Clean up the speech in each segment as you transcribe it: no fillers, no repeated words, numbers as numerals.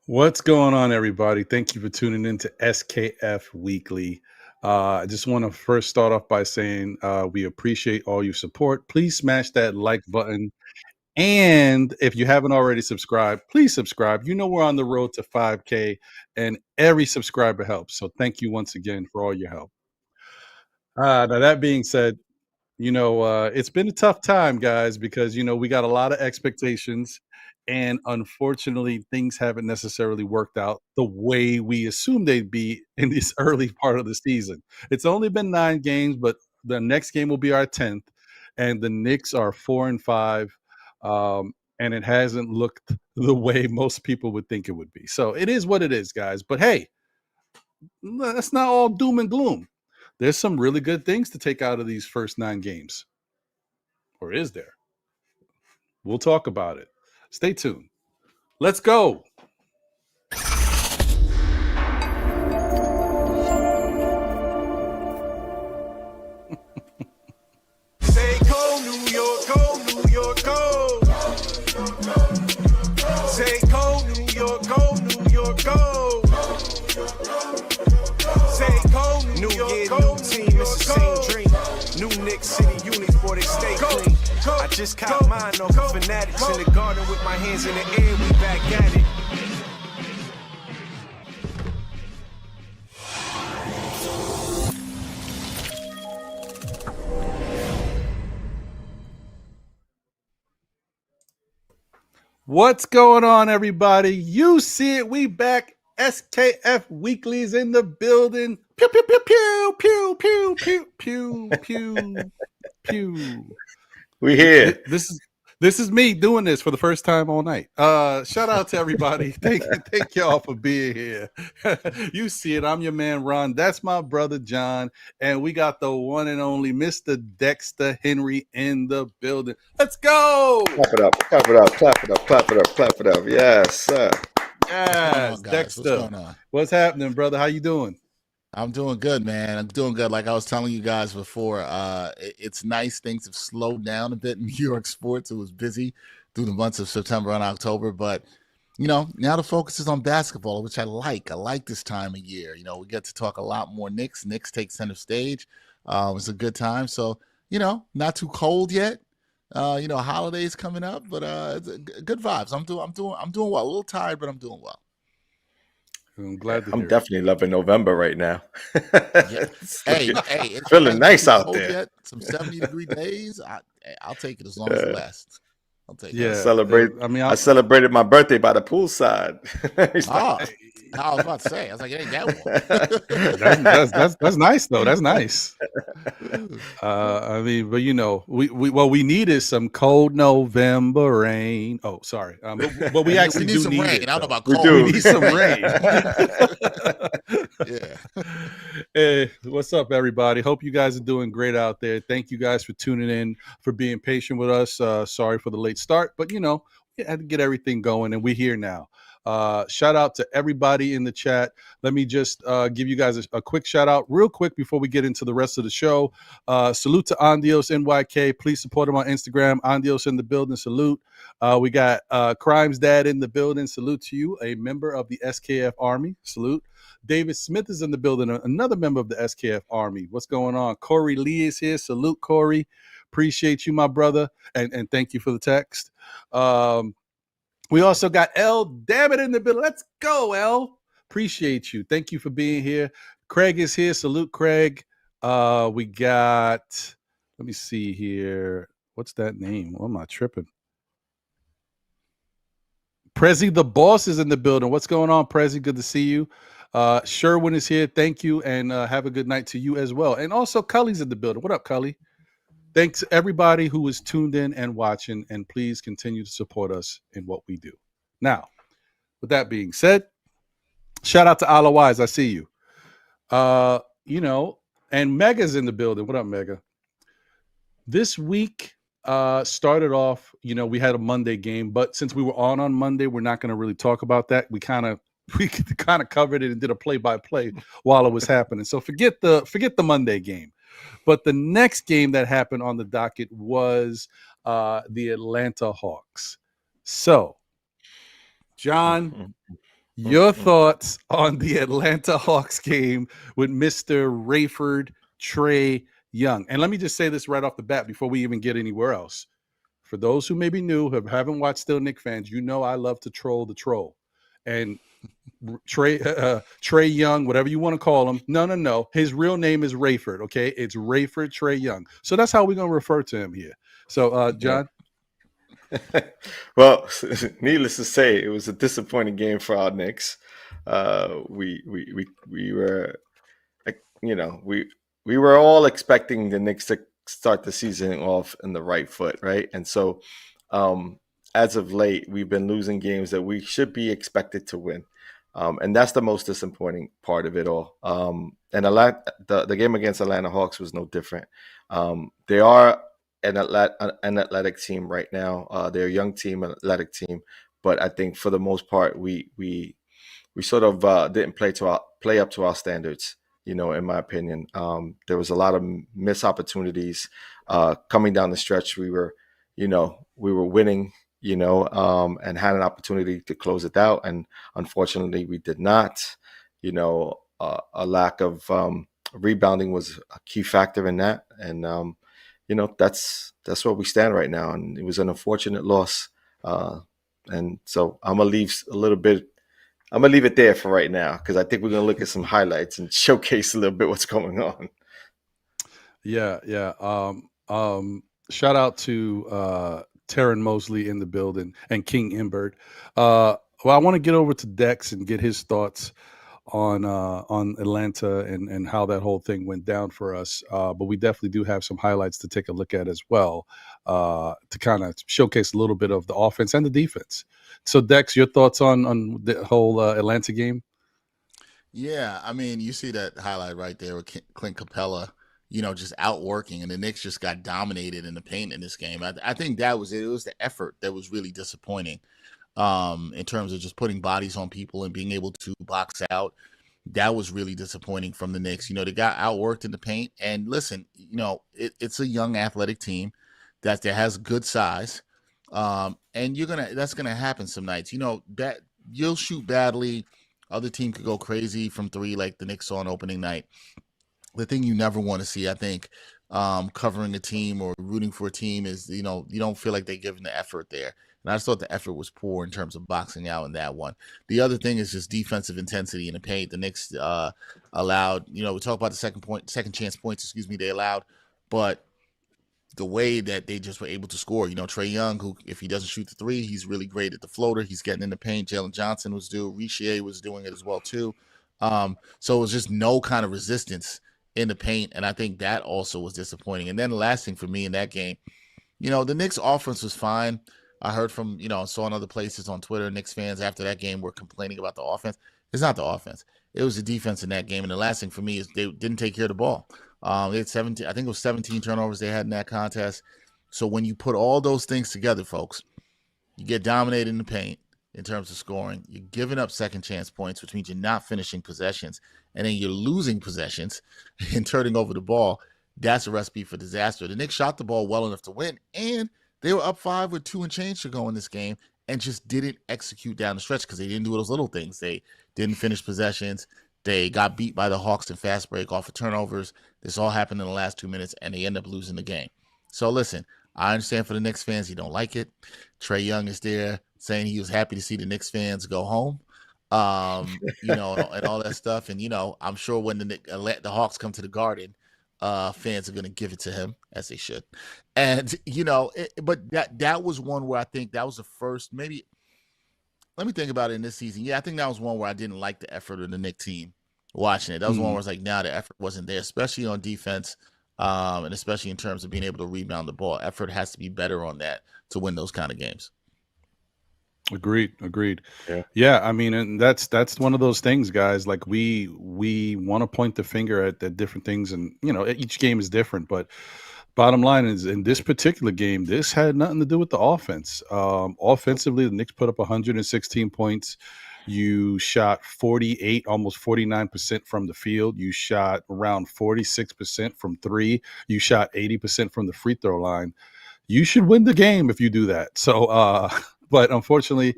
What's going on, everybody? Thank you for tuning in to SKF Weekly. I just want to first start off by saying we appreciate all your support. Please smash that like button. And if you haven't already subscribed, please subscribe. You know we're on the road to 5K, and every subscriber helps. So thank you once again for all your help. Now, that being said, it's been a tough time, guys, because we got a lot of expectations, and unfortunately, things haven't necessarily worked out the way we assumed they'd be in this early part of the season. It's only been 9 games, but the next game will be our 10th, and the Knicks are 4-5, and it hasn't looked the way most people would think it would be. So it is what it is, guys. But hey, that's not all doom and gloom. There's some really good things to take out of these first 9 games. Or is there? We'll talk about it. Stay tuned. Let's go. Say go, New York, go, New York, go. Say go, New York, go, New York, go. Say go, New York, go, new team, it's the same dream. New Knicks City uniform, they stay clean. I just caught mine off of Fanatics in the garden with my hands in the air, we back at it. What's going on, everybody? You see it. We back. SKF Weekly's in the building. Pew, pew, pew, pew, pew, pew, pew, pew, pew, pew. We here. This is me doing this for the first time all night. Shout out to everybody. Thank y'all for being here. You see it. I'm your man, Ron. That's my brother, John. And we got the one and only Mr. Dexter Henry in the building. Let's go. Clap it up, clap it up, clap it up, clap it up, clap it up. Yes, sir. Yes, What's Dexter. going on? What's happening, brother? How you doing? I'm doing good, man. I'm doing good. Like I was telling you guys before, it's nice. Things have slowed down a bit in New York sports. It was busy through the months of September and October, but now the focus is on basketball, which I like. I like this time of year. We get to talk a lot more Knicks. Knicks take center stage. It's a good time. So, not too cold yet. Holidays coming up, but it's good vibes. I'm doing well. A little tired, but I'm doing well. I'm glad to hear I'm it. definitely loving November right now. Yeah. Hey, it's feeling nice out there. Yet. Some 70-degree days. I'll take it as long as it lasts. I'll take Yeah, it. I celebrated my birthday by the poolside. I was about to say. I was like, it ain't that one. That's nice though. That's nice. We needed some cold November rain. Oh, sorry. But we actually need some rain. It, I don't know about we cold. do. We need some rain. Yeah. Hey, what's up, everybody? Hope you guys are doing great out there. Thank you guys for tuning in, for being patient with us. Sorry for the late start, but we had to get everything going, and we're here now. Shout out to everybody in the chat. Let me just give you guys a quick shout out real quick before we get into the rest of the show. Salute to Andios NYK. Please support him on Instagram. Andios in the building. Salute. We got Crimes Dad in the building. Salute to you, a member of the SKF Army. Salute. David Smith is in the building, another member of the SKF Army. What's going on? Corey Lee is here. Salute, Corey. Appreciate you, my brother, and thank you for the text. We also got L. Damn it in the building. Let's go, L. Appreciate you. Thank you for being here. Craig is here. Salute, Craig. We got, let me see here. What's that name? What am I tripping? Prezi the boss is in the building. What's going on, Prezi? Good to see you. Sherwin is here. Thank you, and have a good night to you as well. And also, Cully's in the building. What up, Cully? Thanks everybody who is tuned in and watching, and please continue to support us in what we do. Now, with that being said, shout out to Ala Wise. I see you. And Mega's in the building. What up, Mega? This week started off, we had a Monday game, but since we were on Monday, we're not going to really talk about that. We kind of covered it and did a play-by-play while it was happening. So forget the Monday game. But the next game that happened on the docket was the Atlanta Hawks. So, John, Your thoughts on the Atlanta Hawks game with Mr. Rayford Trey Young? And let me just say this right off the bat before we even get anywhere else. For those who may be new, who haven't watched Still Nick fans, you know I love to troll the troll. And Trey Young, whatever you want to call him, no. His real name is Rayford, okay? It's Rayford Trey Young. So that's how we're going to refer to him here. So, John? Well, needless to say, it was a disappointing game for our Knicks. We were, we were all expecting the Knicks to start the season off in the right foot, right? And so, as of late, we've been losing games that we should be expected to win. And that's the most disappointing part of it all. And the game against Atlanta Hawks was no different. They are an athletic team right now. They're a young team, an athletic team. But I think for the most part, we sort of didn't play up to our standards. In my opinion, there was a lot of missed opportunities coming down the stretch. We were winning, and had an opportunity to close it out, and unfortunately, we did not. A lack of rebounding was a key factor in that, and that's where we stand right now. And it was an unfortunate loss, and so I'm gonna leave it there for right now, because I think we're gonna look at some highlights and showcase a little bit what's going on. Yeah. Shout out to Taryn Mosley in the building and King Imbert. Well, I want to get over to Dex and get his thoughts on Atlanta and how that whole thing went down for us. But we definitely do have some highlights to take a look at as well, to kind of showcase a little bit of the offense and the defense. So, Dex, your thoughts on the whole Atlanta game? Yeah, I mean, you see that highlight right there with Clint Capella, just outworking, and the Knicks just got dominated in the paint in this game. I think that was it. It was the effort that was really disappointing, in terms of just putting bodies on people and being able to box out. That was really disappointing from the Knicks. They got outworked in the paint. And listen, it's a young athletic team that has good size, and that's gonna happen some nights. That you'll shoot badly. Other team could go crazy from three, like the Knicks saw on opening night. The thing you never want to see, I think, covering a team or rooting for a team is, you don't feel like they're giving the effort there. And I just thought the effort was poor in terms of boxing out in that one. The other thing is just defensive intensity in the paint. The Knicks allowed, we talk about the second chance points, they allowed, but the way that they just were able to score, Trey Young, who, if he doesn't shoot the three, he's really great at the floater. He's getting in the paint. Jalen Johnson was Richier was doing it as well too. So it was just no kind of resistance in the paint, and I think that also was disappointing. And then the last thing for me in that game, the Knicks offense was fine. I heard from, saw in other places on Twitter, Knicks fans after that game were complaining about the offense. It's not the offense. It was the defense in that game. And the last thing for me is they didn't take care of the ball. They had 17, I think it was 17 turnovers they had in that contest. So when you put all those things together, folks, you get dominated in the paint in terms of scoring. You're giving up second chance points, which means you're not finishing possessions. And then you're losing possessions and turning over the ball. That's a recipe for disaster. The Knicks shot the ball well enough to win, and they were up 5 with 2 and change to go in this game and just didn't execute down the stretch because they didn't do those little things. They didn't finish possessions. They got beat by the Hawks in fast break off of turnovers. This all happened in the last 2 minutes, and they end up losing the game. So listen, I understand for the Knicks fans, you don't like it. Trey Young is there saying he was happy to see the Knicks fans go home, and all that stuff. And, I'm sure when the Hawks come to the Garden, fans are going to give it to him, as they should. And, but that was one where I think that was the first, maybe, let me think about it in this season. Yeah, I think that was one where I didn't like the effort of the Knicks team watching it. That was one where I was like, the effort wasn't there, especially on defense, and especially in terms of being able to rebound the ball. Effort has to be better on that to win those kind of games. Agreed. Yeah. I mean, and that's one of those things, guys. Like we want to point the finger at different things, and each game is different. But bottom line is, in this particular game, this had nothing to do with the offense. Offensively, the Knicks put up 116 points. You shot 48, almost 49% from the field. You shot around 46% from three. You shot 80% from the free throw line. You should win the game if you do that. So but unfortunately,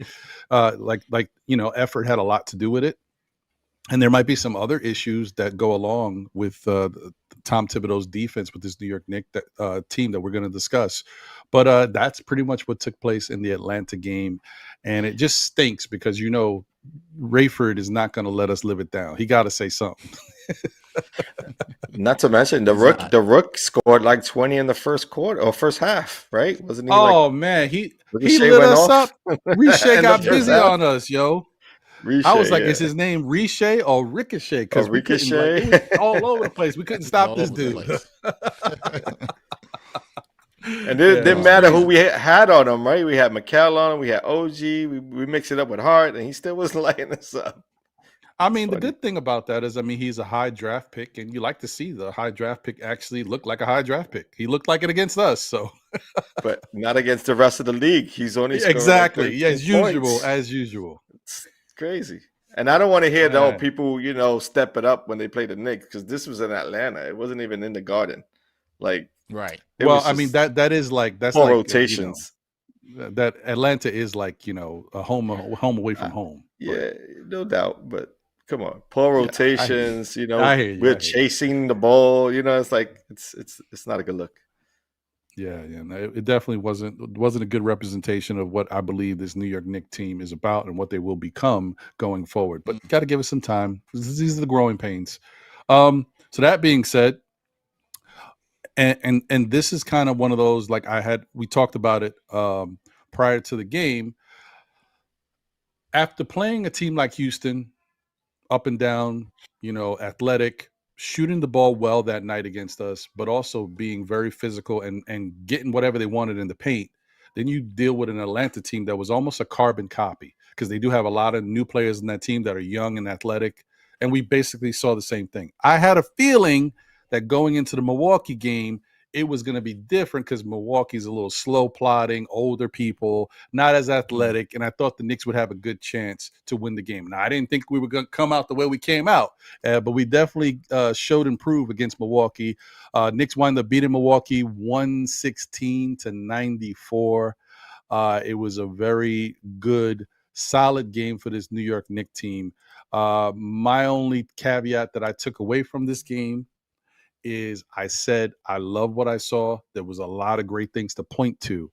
effort had a lot to do with it. And there might be some other issues that go along with Tom Thibodeau's defense with this New York Knicks team that we're going to discuss. But that's pretty much what took place in the Atlanta game. And it just stinks because, Rayford is not going to let us live it down. He got to say something. Not to mention the rook scored like 20 in the first quarter or first half, right? Wasn't he? Oh, man, he Ricochet lit went us off up. Ricochet in the got first busy half? on us, yo. Ricochet, I was like, yeah. is his name Ricochet or Ricochet? Because we couldn't, Ricochet. it was all over the place. We couldn't stop this dude. And it didn't matter who we had on him, right? We had Mikel on him, we had OG, we mixed it up with Hart, and he still wasn't lighting us up. I mean, the good thing about that is, he's a high draft pick, and you like to see the high draft pick actually look like a high draft pick. He looked like it against us, so. But not against the rest of the league. He's only exactly, like as usual, as usual. It's crazy. And I don't want to hear people, step it up when they play the Knicks, because this was in Atlanta. It wasn't even in the Garden. Like, right. Well, I mean, that's like rotations. That Atlanta is like, a home away from home. Yeah, no doubt. But come on, poor rotations. We're chasing the ball. It's like it's not a good look. Yeah. It definitely wasn't a good representation of what I believe this New York Knicks team is about and what they will become going forward. But got to give us some time. These are the growing pains. So that being said, and this is kind of one of those, like we talked about it prior to the game. After playing a team like Houston, up and down, athletic, shooting the ball well that night against us, but also being very physical and getting whatever they wanted in the paint, then you deal with an Atlanta team that was almost a carbon copy, because they do have a lot of new players in that team that are young and athletic. And we basically saw the same thing. I had a feeling that going into the Milwaukee game, it was going to be different because Milwaukee's a little slow plotting, older people, not as athletic. And I thought the Knicks would have a good chance to win the game. Now, I didn't think we were going to come out the way we came out, but we definitely showed and proved against Milwaukee. Knicks wound up beating Milwaukee 116-94. It was a very good, solid game for this New York Knicks team. My only caveat that I took away from this game is I said, I love what I saw. There was a lot of great things to point to,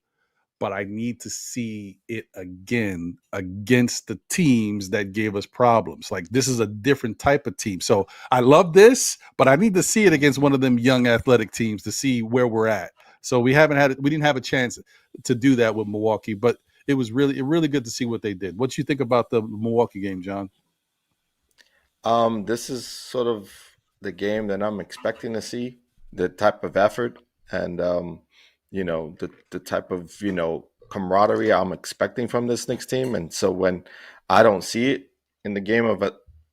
but I need to see it again against the teams that gave us problems. Like, this is a different type of team. So I love this, but I need to see it against one of them young athletic teams to see where we're at. So we didn't have a chance to do that with Milwaukee, but it was really good to see what they did. What you think about the Milwaukee game, John? This is sort of the game that I'm expecting to see, the type of effort and the type of camaraderie I'm expecting from this Knicks team. And so when I don't see it in the game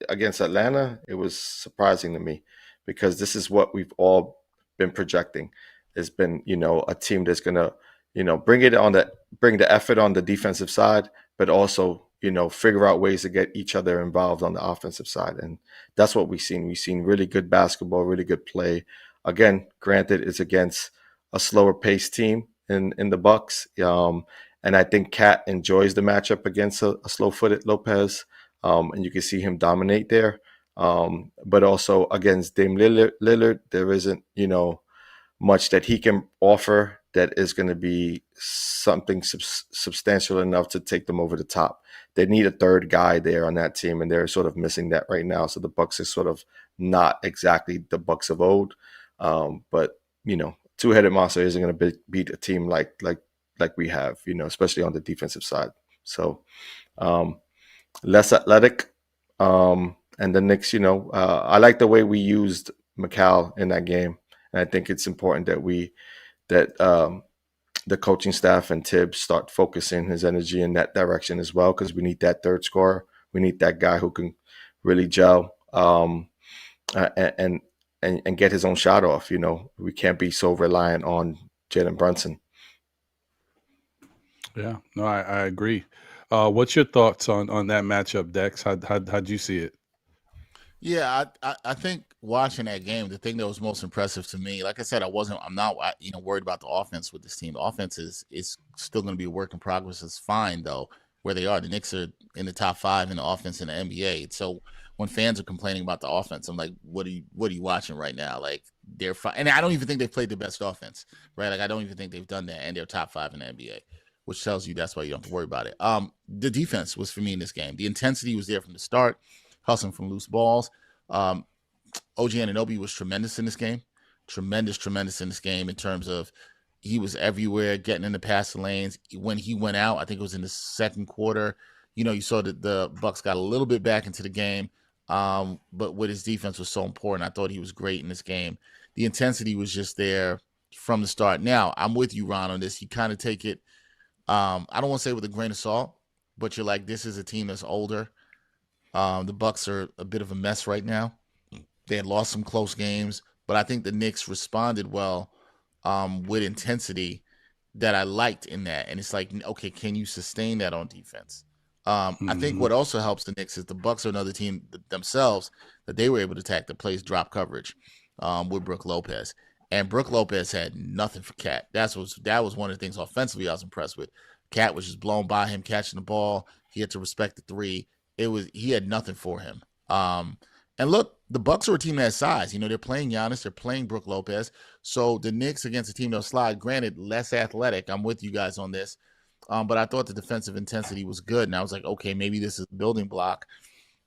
against Atlanta, it was surprising to me, because this is what we've all been projecting. It's been a team that's gonna bring the effort on the defensive side, but also figure out ways to get each other involved on the offensive side. And that's what we've seen. We've seen really good basketball, really good play. Again, granted, it's against a slower paced team in the Bucks. And I think Cat enjoys the matchup against a slow-footed Lopez. And you can see him dominate there. But also against Dame Lillard, there isn't, much that he can offer that is going to be something substantial enough to take them over the top. They need a third guy there on that team, and they're sort of missing that right now. So the Bucks is sort of not exactly the Bucks of old, but two-headed monster isn't going to beat a team like we have, especially on the defensive side. So less athletic, and the Knicks, I like the way we used Mikel in that game, and I think it's important that the coaching staff and Tibbs start focusing his energy in that direction as well, because we need that third scorer. We need that guy who can really gel and get his own shot off. We can't be so reliant on Jalen Brunson. Yeah, no, I agree. What's your thoughts on that matchup, Dex? How'd you see it? Yeah, I think watching that game, the thing that was most impressive to me, like I said, I'm not, worried about the offense with this team. The offense is still going to be a work in progress. It's fine though where they are. The Knicks are in the top 5 in the offense in the NBA. So when fans are complaining about the offense, I'm like, what are you watching right now? Like they're fine, and I don't even think they've played the best offense, right? Like I don't even think they've done that, and they're top 5 in the NBA, which tells you that's why you don't have to worry about it. The defense was for me in this game. The intensity was there from the start, hustling from loose balls. OG Anunoby was tremendous in this game. Tremendous in this game in terms of he was everywhere, getting in the passing lanes. When he went out, I think it was in the second quarter, you saw that the Bucks got a little bit back into the game. But with his defense was so important, I thought he was great in this game. The intensity was just there from the start. Now, I'm with you, Ron, on this. You kind of take it, I don't want to say with a grain of salt, but you're like, this is a team that's older. The Bucks are a bit of a mess right now. They had lost some close games, but I think the Knicks responded well with intensity that I liked in that. And it's like, okay, can you sustain that on defense? I think what also helps the Knicks is the Bucks are another team themselves that they were able to attack that plays drop coverage with Brook Lopez. And Brook Lopez had nothing for Cat. That was one of the things offensively I was impressed with. Cat was just blown by him catching the ball. He had to respect the three. He had nothing for him. And look, the Bucks are a team that has size. They're playing Giannis, they're playing Brook Lopez. So the Knicks against a team that'll slide, granted, less athletic. I'm with you guys on this. But I thought the defensive intensity was good. And I was like, okay, maybe this is a building block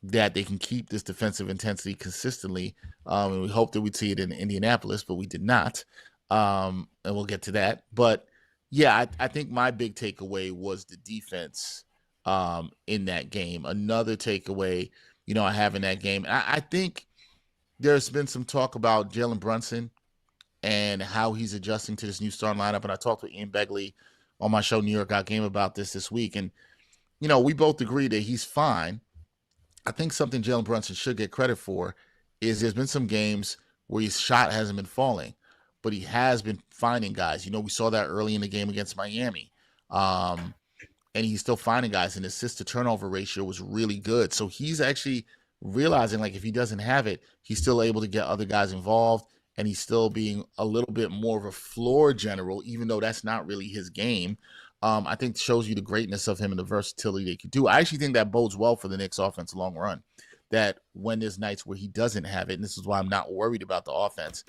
that they can keep this defensive intensity consistently. And we hope that we'd see it in Indianapolis, but we did not. And we'll get to that. But yeah, I think my big takeaway was the defense in that game. Another takeaway, I have in that game. I think there's been some talk about Jalen Brunson and how he's adjusting to this new starting lineup. And I talked with Ian Begley on my show, New York Got Game, about this week. And, we both agree that he's fine. I think something Jalen Brunson should get credit for is there's been some games where his shot hasn't been falling, but he has been finding guys. We saw that early in the game against Miami. And he's still finding guys, and his assist to turnover ratio was really good. So he's actually realizing, like, if he doesn't have it, he's still able to get other guys involved, and he's still being a little bit more of a floor general, even though that's not really his game. I think shows you the greatness of him and the versatility they could do. I actually think that bodes well for the Knicks offense long run, that when there's nights where he doesn't have it, and this is why I'm not worried about the offense,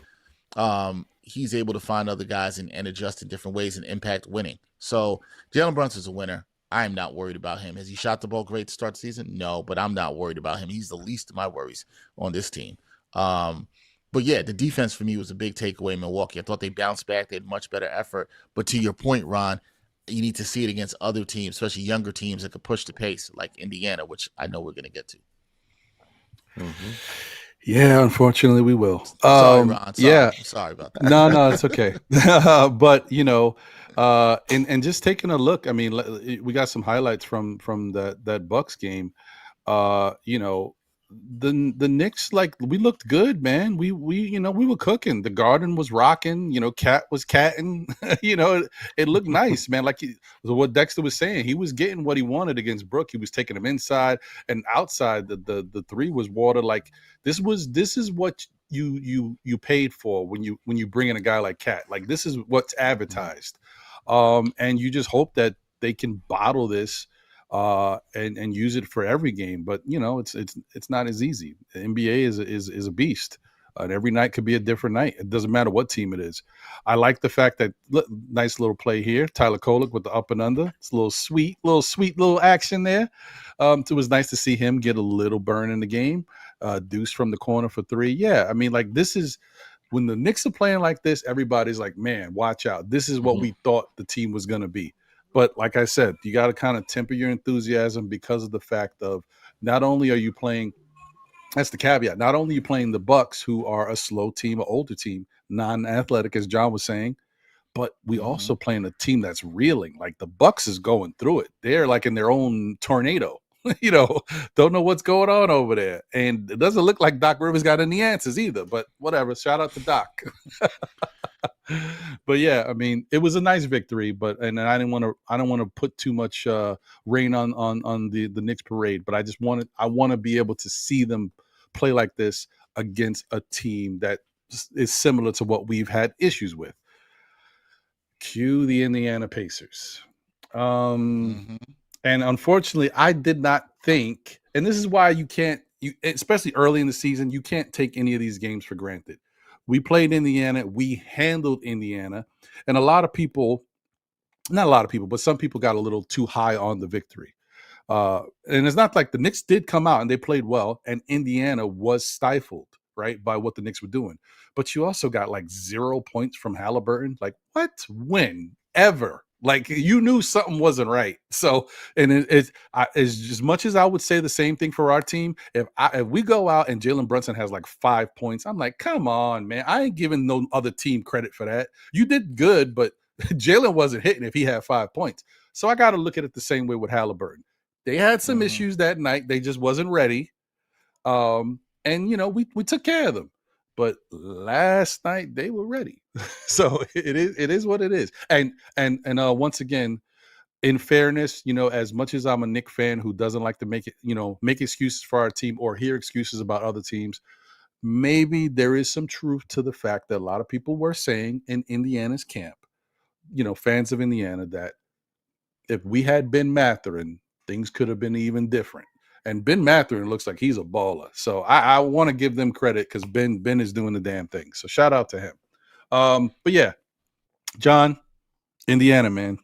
he's able to find other guys and adjust in different ways and impact winning. So Jalen Brunson's a winner. I am not worried about him. Has he shot the ball great to start the season? No, but I'm not worried about him. He's the least of my worries on this team. But yeah, the defense for me was a big takeaway in Milwaukee. I thought they bounced back. They had much better effort. But to your point, Ron, you need to see it against other teams, especially younger teams that could push the pace, like Indiana, which I know we're going to get to. Mm-hmm. Yeah, unfortunately, we will. Sorry, Ron. Yeah, sorry about that. No, it's okay. But and just taking a look, I mean, we got some highlights from that Bucks game. The Knicks, like, we looked good, man. We were cooking. The Garden was rocking. Cat was catting. It looked nice, man. Like what Dexter was saying, he was getting what he wanted against Brook. He was taking him inside and outside. The three was water. Like this is what you paid for when you bring in a guy like Cat. Like this is what's advertised, and you just hope that they can bottle this. And use it for every game, but it's not as easy. The NBA is a beast, and every night could be a different night. It doesn't matter what team it is. I like the fact that nice little play here, Tyler Kolek with the up and under. It's a little sweet little action there. It was nice to see him get a little burn in the game. Deuce from the corner for three. Yeah, I mean, like, this is when the Knicks are playing like this. Everybody's like, man, watch out. This is what we thought the team was going to be. But like I said, you got to kind of temper your enthusiasm because of the fact of not only are you playing, that's the caveat, not only are you playing the Bucks, who are a slow team, an older team, non-athletic, as John was saying, but we also playing a team that's reeling. Like the Bucks is going through it. They're like in their own tornado. Don't know what's going on over there. And it doesn't look like Doc Rivers got any answers either, but whatever. Shout out to Doc. But yeah, I mean, it was a nice victory, and I don't want to put too much rain on the Knicks parade, but I want to be able to see them play like this against a team that is similar to what we've had issues with. Cue the Indiana Pacers. Mm-hmm. And unfortunately, I did not think, and this is why you can't, especially early in the season, you can't take any of these games for granted. We played Indiana, we handled Indiana, and a lot of people, not a lot of people, but some people got a little too high on the victory. And it's not like the Knicks did come out and they played well, and Indiana was stifled, right, by what the Knicks were doing. But you also got like 0 points from Halliburton. Like, what? When? Ever? Like, you knew something wasn't right. So, and it's as much as I would say the same thing for our team. If we go out and Jalen Brunson has like 5 points, I'm like, come on, man. I ain't giving no other team credit for that. You did good, but Jalen wasn't hitting if he had 5 points. So I got to look at it the same way with Halliburton. They had some issues that night. They just wasn't ready. And we took care of them. But last night they were ready. So it is what it is. And once again, in fairness, as much as I'm a Knicks fan who doesn't like to make excuses for our team or hear excuses about other teams, maybe there is some truth to the fact that a lot of people were saying in Indiana's camp, fans of Indiana, that if we had Ben Mathurin, things could have been even different. And Ben Mathurin looks like he's a baller. So I want to give them credit because Ben is doing the damn thing. So shout out to him. But yeah, John, Indiana, man.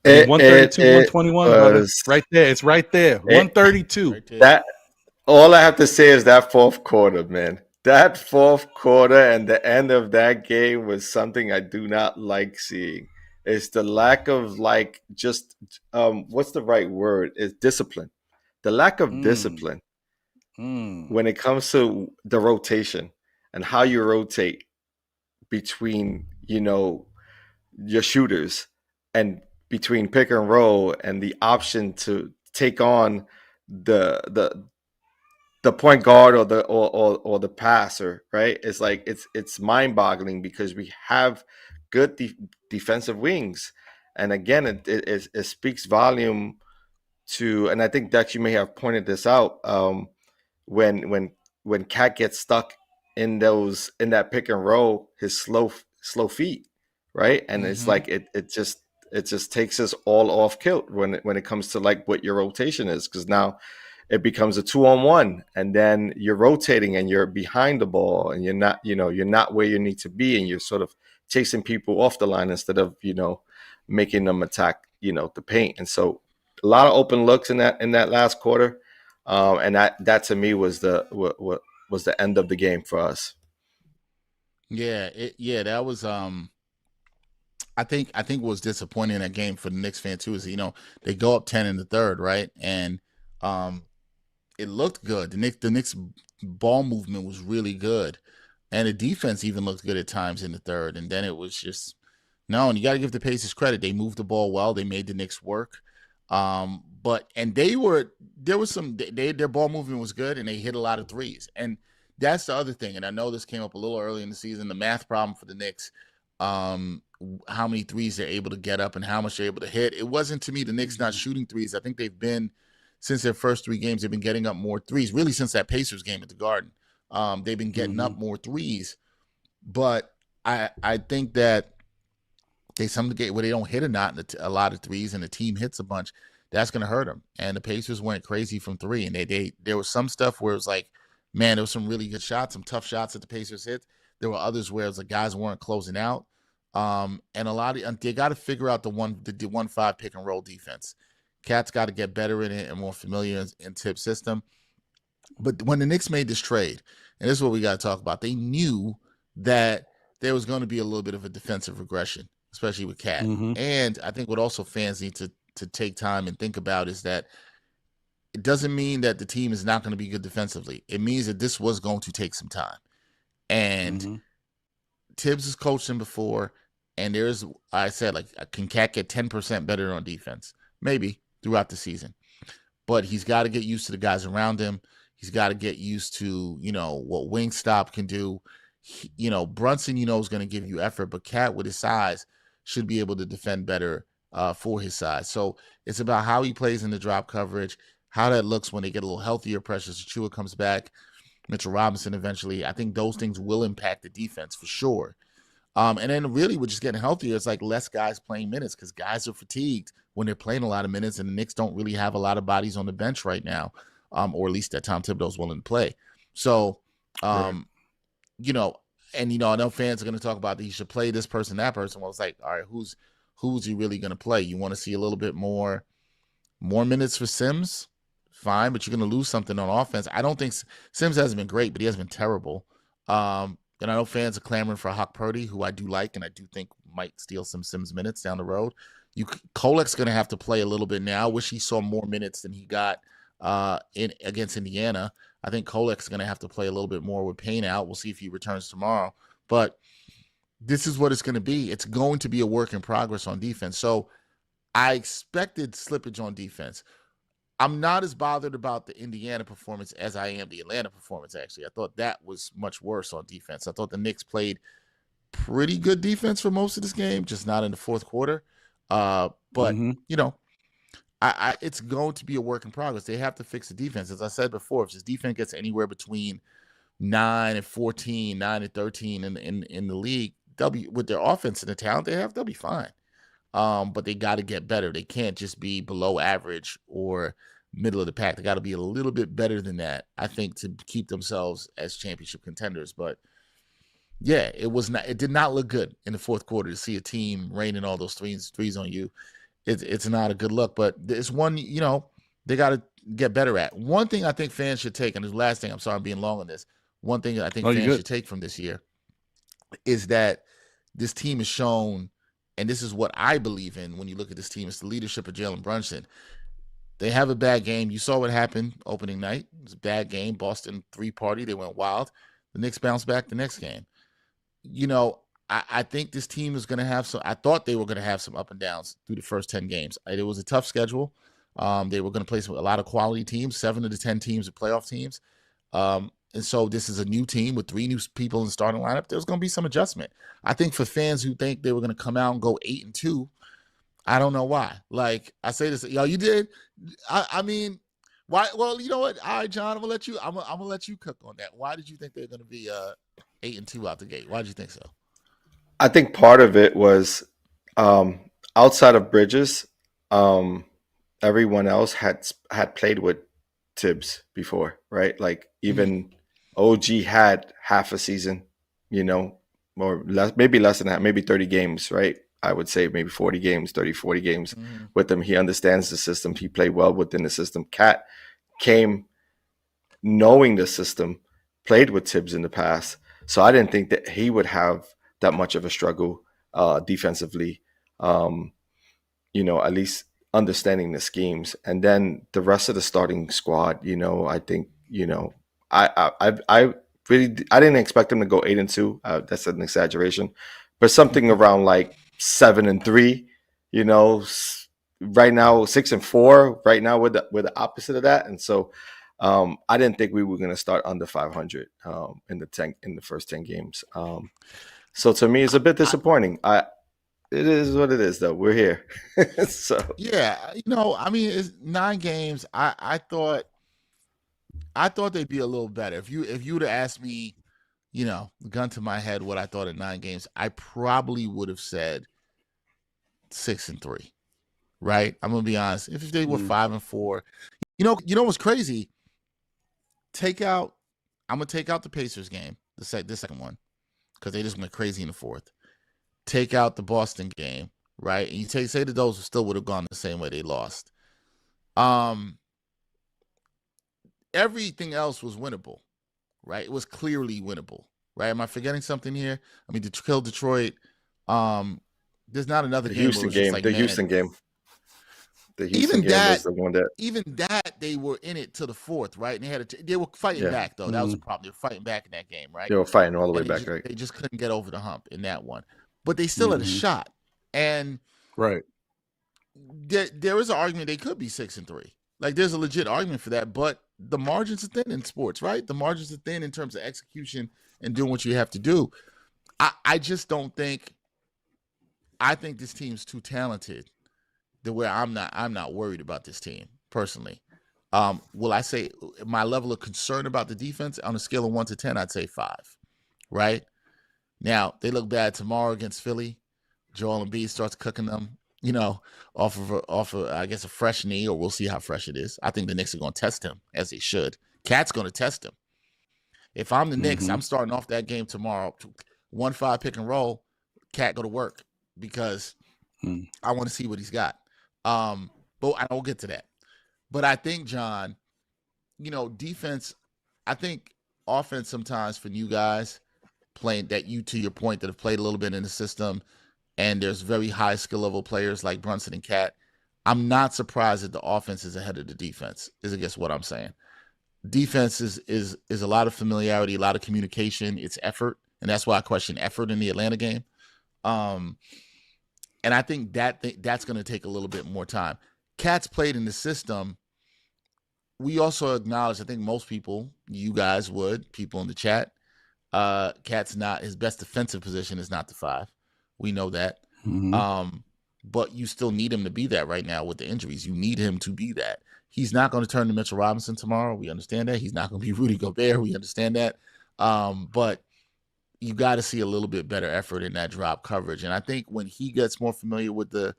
132, 121, brother. Right there. It's right there. 132. Right there. That all I have to say is that fourth quarter, man. That fourth quarter and the end of that game was something I do not like seeing. It's the lack of just what's the right word? It's discipline. The lack of discipline when it comes to the rotation and how you rotate between, your shooters and between pick and roll and the option to take on the point guard or the passer, right? It's like it's mind-boggling because we have good defensive wings, and again, it speaks volume to. And I think that you may have pointed this out when Cat gets stuck in that pick and roll, his slow feet, right? And it's like it just takes us all off kilt when it comes to like what your rotation is, because now it becomes a 2-on-1, and then you're rotating and you're behind the ball and you're not where you need to be, and you're sort of chasing people off the line instead of, making them attack, the paint. And so a lot of open looks in that last quarter. And that to me was the end of the game for us. Yeah. That was, I think what was disappointing in that game for the Knicks fan too is, they go up 10 in the third, right? And, it looked good. The Knicks ball movement was really good, and the defense even looked good at times in the third. And then it was just no. And you got to give the Pacers credit; they moved the ball well. They made the Knicks work. But their ball movement was good, and they hit a lot of threes. And that's the other thing. And I know this came up a little early in the season. The math problem for the Knicks, how many threes they're able to get up and how much they're able to hit. It wasn't, to me, the Knicks not shooting threes. I think they've been, since their first 3 games, they've been getting up more threes, really since that Pacers game at the Garden. They've been getting up more threes. But I think that some of the game where they don't hit a lot of threes and the team hits a bunch, that's going to hurt them. And the Pacers went crazy from 3. And there was some stuff where it was like, man, there was some really good shots, some tough shots that the Pacers hit. There were others where it was like guys weren't closing out. And they got to figure out the 1-5 pick and roll defense. Cat's got to get better in it and more familiar in Tip's system. But when the Knicks made this trade, and this is what we got to talk about, they knew that there was going to be a little bit of a defensive regression, especially with Cat. And I think what also fans need to take time and think about is that it doesn't mean that the team is not going to be good defensively. It means that this was going to take some time. And Tibbs has coached him before, and I said, like, can Cat get 10% better on defense? Maybe throughout the season. But he's got to get used to the guys around him. He's got to get used to, what Wingstop can do. Brunson, is going to give you effort, but Cat with his size should be able to defend better for his size. So it's about how he plays in the drop coverage, how that looks when they get a little healthier. Precious Achua comes back, Mitchell Robinson eventually. I think those things will impact the defense for sure. And then really we're just getting healthier. It's like less guys playing minutes because guys are fatigued when they're playing a lot of minutes, and the Knicks don't really have a lot of bodies on the bench right now, or at least that Tom Thibodeau's willing to play. So, Right. you know, and I know fans are going to talk about that he should play this person, that person. Well, it's like, all right, who's he really going to play? You want to see a little bit more minutes for Sims? Fine, but you're going to lose something on offense. I don't think Sims hasn't been great, but he hasn't been terrible. And I know fans are clamoring for Huck Purdy, who I do like, and I do think might steal some Sims minutes down the road. Kolek's going to have to play a little bit now. I wish he saw more minutes than he got against Indiana. I think Kolek's going to have to play a little bit more with Payne out. We'll see if he returns tomorrow. But this is what it's going to be. It's going to be a work in progress on defense. So I expected slippage on defense. I'm not as bothered about the Indiana performance as I am the Atlanta performance, actually. I thought that was much worse on defense. I thought the Knicks played pretty good defense for most of this game, just not in the fourth quarter. But, it's going to be a work in progress. They have to fix the defense. As I said before, if this defense gets anywhere between 9 and 14, 9 and 13 in the league, with their offense and the talent they have, they'll be fine. But they got to get better. They can't just be below average or middle of the pack. They got to be a little bit better than that, I think, to keep themselves as championship contenders. But yeah, it did not look good in the fourth quarter to see a team raining all those threes on you. It's not a good look, but it's one, they got to get better at. One thing I think fans should take, and the last thing, I'm sorry I'm being long on this. One thing I think fans should take from this year is that this team has shown, and this is what I believe in when you look at this team, it's the leadership of Jalen Brunson. They have a bad game. You saw what happened opening night. It was a bad game. Boston 3-party. They went wild. The Knicks bounced back the next game. I think this team is going to have some – I thought they were going to have some up and downs through the first 10 games. It was a tough schedule. They were going to play a lot of quality teams, 7 of the 10 teams are playoff teams. And so this is a new team with 3 new people in the starting lineup. There's going to be some adjustment. I think for fans who think they were going to come out and go 8-2, I don't know why. Like I say this, you did. I mean, why? Well, you know what? All right, John, I'm gonna let you cook on that. Why did you think they're going to be 8-2 out the gate? Why did you think so? I think part of it was outside of Bridges, everyone else had played with Tibbs before, right? Like even OG had half a season, or less, maybe less than that, maybe 30 games, right? I would say maybe 40 games, 30, 40 games with him. He understands the system. He played well within the system. Cat came knowing the system, played with Tibbs in the past. So I didn't think that he would have that much of a struggle defensively, at least understanding the schemes. And then the rest of the starting squad, I think, I didn't expect them to go 8-2. That's an exaggeration, but something around like 7-3, right now 6-4. Right now we're the opposite of that, and so I didn't think we were going to start under 500 in the first 10 games. So to me, it's a bit disappointing. It is what it is, though. We're here. So yeah, I mean, it's 9 games. I thought they'd be a little better. If you would have asked me, gun to my head, what I thought in 9 games, I probably would have said 6-3. Right? I'm gonna be honest. If they were 5-4, what's crazy? I'm gonna take out the Pacers game, the second one, because they just went crazy in the fourth. Take out the Boston game, right? And you say that those still would have gone the same way they lost. Everything else was winnable, right? It was clearly winnable, right? Am I forgetting something here? I mean, to kill Detroit, there's not another game. Houston game, the Houston game. The Houston game was the one that. Even that, they were in it to the fourth, right? And they were fighting back, though. That was the problem. They were fighting back in that game, right? They were fighting all the way back, right? They just couldn't get over the hump in that one. But they still had a shot. And right, there is an argument they could be 6-3. Like, there's a legit argument for that. But the margins are thin in sports, right? The margins are thin in terms of execution and doing what you have to do. I just don't think. I think this team's too talented. The way I'm not worried about this team personally. Will I say my level of concern about the defense on a scale of 1 to 10? I'd say 5. Right now, they look bad tomorrow against Philly. Joel Embiid starts cooking them, off of I guess a fresh knee, or we'll see how fresh it is. I think the Knicks are going to test him as they should. Cat's going to test him. If I'm the Knicks, I'm starting off that game tomorrow. 1-5 pick and roll. Cat go to work because I want to see what he's got. But I will get to that. But I think, John, defense. I think offense sometimes for you guys playing that to your point that have played a little bit in the system, and there's very high skill level players like Brunson and Cat. I'm not surprised that the offense is ahead of the defense. Is I guess what I'm saying. Defense is a lot of familiarity, a lot of communication. It's effort, and that's why I question effort in the Atlanta game. And I think that's going to take a little bit more time. Cat's played in the system. We also acknowledge, I think most people, you guys would, people in the chat, Cat's not, his best defensive position is not the 5. We know that. But you still need him to be that right now with the injuries. You need him to be that. He's not going to turn to Mitchell Robinson tomorrow. We understand that. He's not going to be Rudy Gobert. We understand that. But you got to see a little bit better effort in that drop coverage. And I think when he gets more familiar with the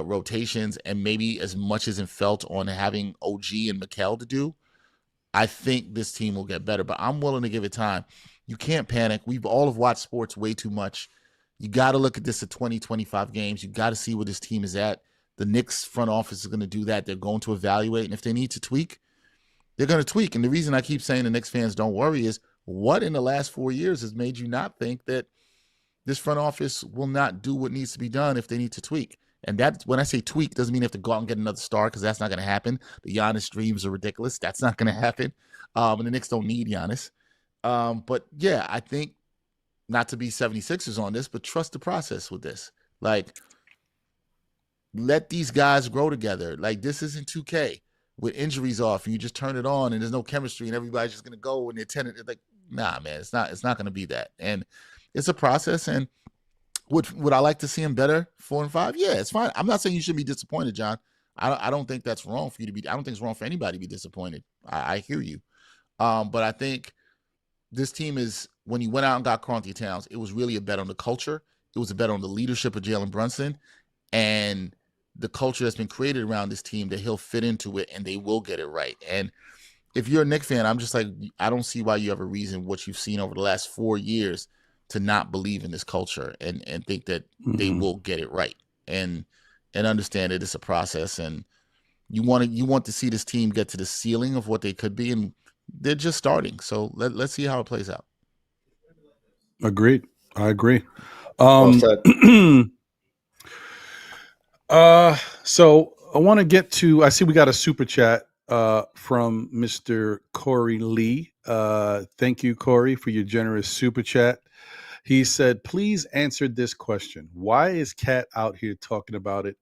rotations, and maybe as much as it felt on having OG and Mikal to do, I think this team will get better. But I'm willing to give it time. You can't panic. We've all have watched sports way too much. You got to look at this at 20, 25 games. You got to see where this team is at. The Knicks front office is going to do that. They're going to evaluate. And if they need to tweak, they're going to tweak. And the reason I keep saying the Knicks fans don't worry is what in the last 4 years has made you not think that this front office will not do what needs to be done if they need to tweak? And that, when I say tweak, doesn't mean they have to go out and get another star, because that's not going to happen. The Giannis dreams are ridiculous. That's not going to happen. And the Knicks don't need Giannis. But yeah, I think, not to be 76ers on this, but trust the process with this. Like, let these guys grow together. Like, this isn't 2K with injuries off and you just turn it on and there's no chemistry and everybody's just going to go and they're tenant. Like, nah, man, it's not going to be that. And it's a process. And would I like to see him better 4 and 5? Yeah, it's fine. I'm not saying you should be disappointed, John. I don't think that's wrong for you to be. I don't think it's wrong for anybody to be disappointed. I hear you. But I think this team is, when you went out and got Karl-Anthony Towns, it was really a bet on the culture. It was a bet on the leadership of Jalen Brunson and the culture that's been created around this team, that he'll fit into it and they will get it right. And if you're a Knicks fan, I'm just like, I don't see why you have a reason, what you've seen over the last 4 years, to not believe in this culture and think that they will get it right and understand that it's a process. And you want to see this team get to the ceiling of what they could be, and they're just starting. So let's see how it plays out. Agreed. I agree. Well said. So I want to get to, I see we got a super chat from Mr. Corey Lee. Thank you, Corey, for your generous super chat. He said, please answer this question. Why is Cat out here talking about it?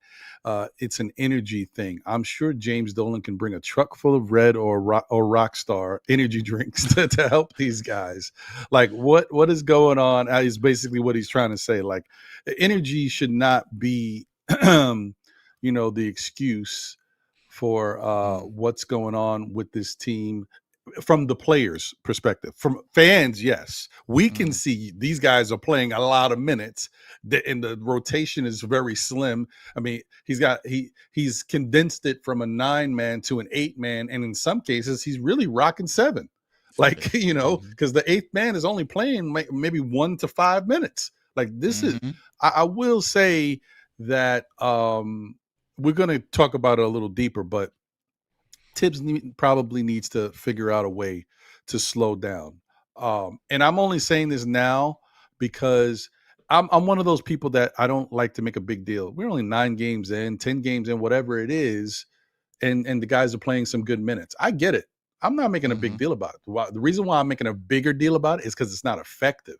It's an energy thing. I'm sure James Dolan can bring a truck full of Red or Rockstar energy drinks to help these guys. Like, what is going on? Is basically what he's trying to say. Like, energy should not be, the excuse for what's going on with this team. From the players' perspective, from fans, yes, we can see these guys are playing a lot of minutes, and the rotation is very slim. I mean, he's condensed it from a 9-man to an 8-man, and in some cases, he's really rocking 7. Like, because the 8th man is only playing maybe 1 to 5 minutes. Like, this is, I will say that we're going to talk about it a little deeper, but Tibbs probably needs to figure out a way to slow down. And I'm only saying this now because I'm one of those people that I don't like to make a big deal. We're only 9 games in, 10 games in, whatever it is, and the guys are playing some good minutes. I get it. I'm not making a big deal about it. The reason why I'm making a bigger deal about it is because it's not effective,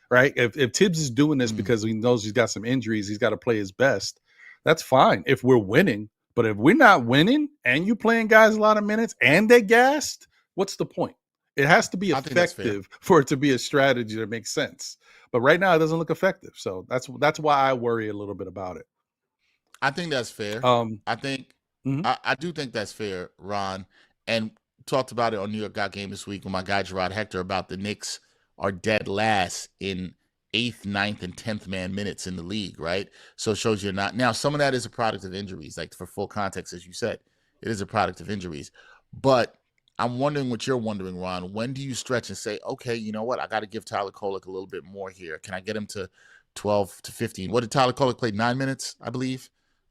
right? If Tibbs is doing this because he knows he's got some injuries, he's got to play his best, that's fine if we're winning. But if we're not winning and you playing guys a lot of minutes and they gassed, what's the point? It has to be effective for it to be a strategy that makes sense. But right now it doesn't look effective. So that's why I worry a little bit about it. I think that's fair. I think Mhm. I do think that's fair, Ron. And talked about it on New York Got Game this week with my guy Gerard Hector about the Knicks are dead last in 8th, 9th, and 10th man minutes in the league, right? So it shows you're not. Now, some of that is a product of injuries. Like, for full context, as you said, it is a product of injuries. But I'm wondering what you're wondering, Ron. When do you stretch and say, okay, you know what? I got to give Tyler Kolek a little bit more here. Can I get him to 12 to 15? What did Tyler Kolek play? 9 minutes, I believe,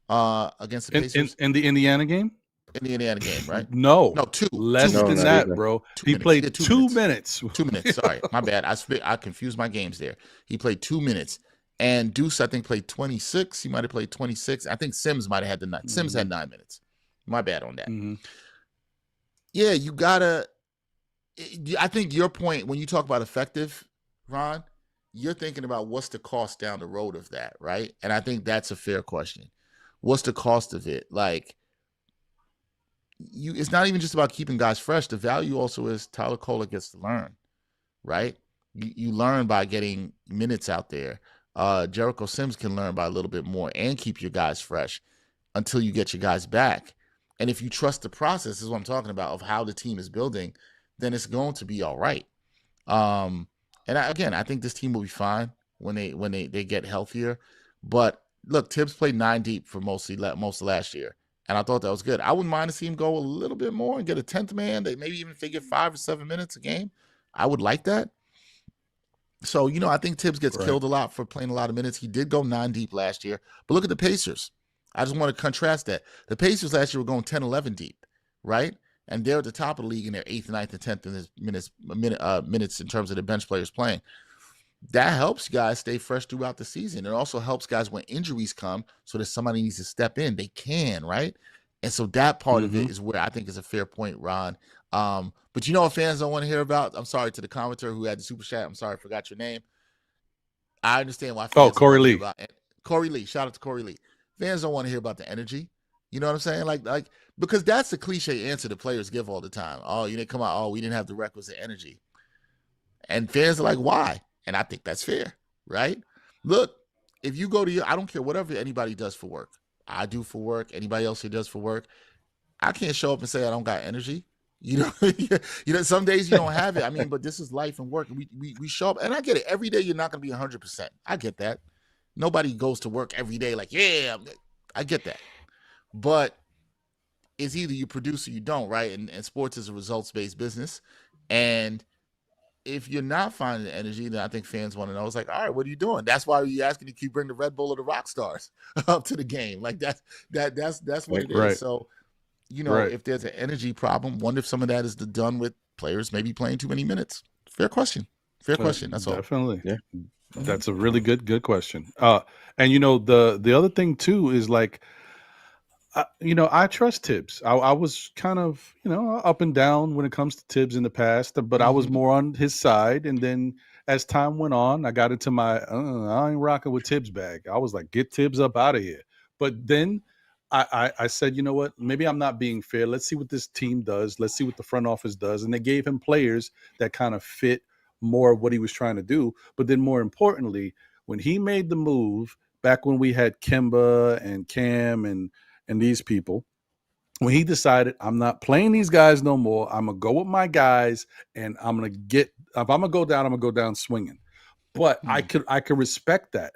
against the Pacers? In the Indiana game? In the Indiana game, right? No, No, two less No, than minutes. not that, even. bro. 2 He minutes. He played did 2 2 minutes. minutes. 2 minutes. Sorry, my bad. I confused my games there. He played 2 minutes, and Deuce I think played 26. He might have played 26. I think Sims might have had the 9. Sims had 9 minutes. My bad on that. Mm-hmm. Yeah, you gotta. I think your point when you talk about effective, Ron, you're thinking about what's the cost down the road of that, right? And I think that's a fair question. What's the cost of it? Like, it's not even just about keeping guys fresh. The value also is Tyler Kolek gets to learn, right? You learn by getting minutes out there. Jericho Sims can learn by a little bit more and keep your guys fresh until you get your guys back. And if you trust the process, is what I'm talking about, of how the team is building, then it's going to be all right. And I think this team will be fine when they get healthier. But look, Tibbs played 9 deep for most of last year, and I thought that was good. I wouldn't mind to see him go a little bit more and get a 10th man. They maybe even figure 5 or 7 minutes a game. I would like that. So, I think Tibbs gets killed a lot for playing a lot of minutes. He did go 9 deep last year. But look at the Pacers. I just want to contrast that. The Pacers last year were going 10, 11 deep, right? And they're at the top of the league in their 8th, 9th, and 10th in minutes in terms of the bench players playing. That helps guys stay fresh throughout the season. It also helps guys when injuries come, so that somebody needs to step in. They can, right? And so that part of it is where I think is a fair point, Ron. But what fans don't want to hear about? I'm sorry to the commenter who had the super chat. I'm sorry, I forgot your name. I understand why fans Corey don't Lee. hear about it. Corey Lee. Shout out to Corey Lee. Fans don't want to hear about the energy. You know what I'm saying? Like because that's the cliche answer the players give all the time. Oh, you didn't come out. Oh, we didn't have the requisite energy. And fans are like, why? And I think that's fair, right? Look, if you go to I don't care whatever anybody does for work. I do for work. Anybody else who does for work. I can't show up and say I don't got energy. Some days you don't have it. I mean, but this is life and work. We show up, and I get it. Every day you're not going to be 100%. I get that. Nobody goes to work every day like, yeah, I get that. But it's either you produce or you don't, right? And sports is a results-based business. And if you're not finding the energy, then I think fans want to know. It's like, all right, what are you doing? That's why you're asking to keep bring the Red Bull or the rock stars up to the game. Like that's what it is. Right. So, if there's an energy problem, wonder if some of that is done with players maybe playing too many minutes. Fair question. That's all. Definitely. Yeah. That's a really good question. And the other thing too is like, I trust Tibbs. I was kind of, up and down when it comes to Tibbs in the past, but I was more on his side. And then as time went on, I got into my, I ain't rocking with Tibbs bag. I was like, get Tibbs up out of here. But then I said, you know what, maybe I'm not being fair. Let's see what this team does. Let's see what the front office does. And they gave him players that kind of fit more of what he was trying to do. But then more importantly, when he made the move back when we had Kemba and Cam and these people, when he decided I'm not playing these guys no more, I'm gonna go with my guys, and I'm gonna if I'm gonna go down, I'm gonna go down swinging. But I could respect that.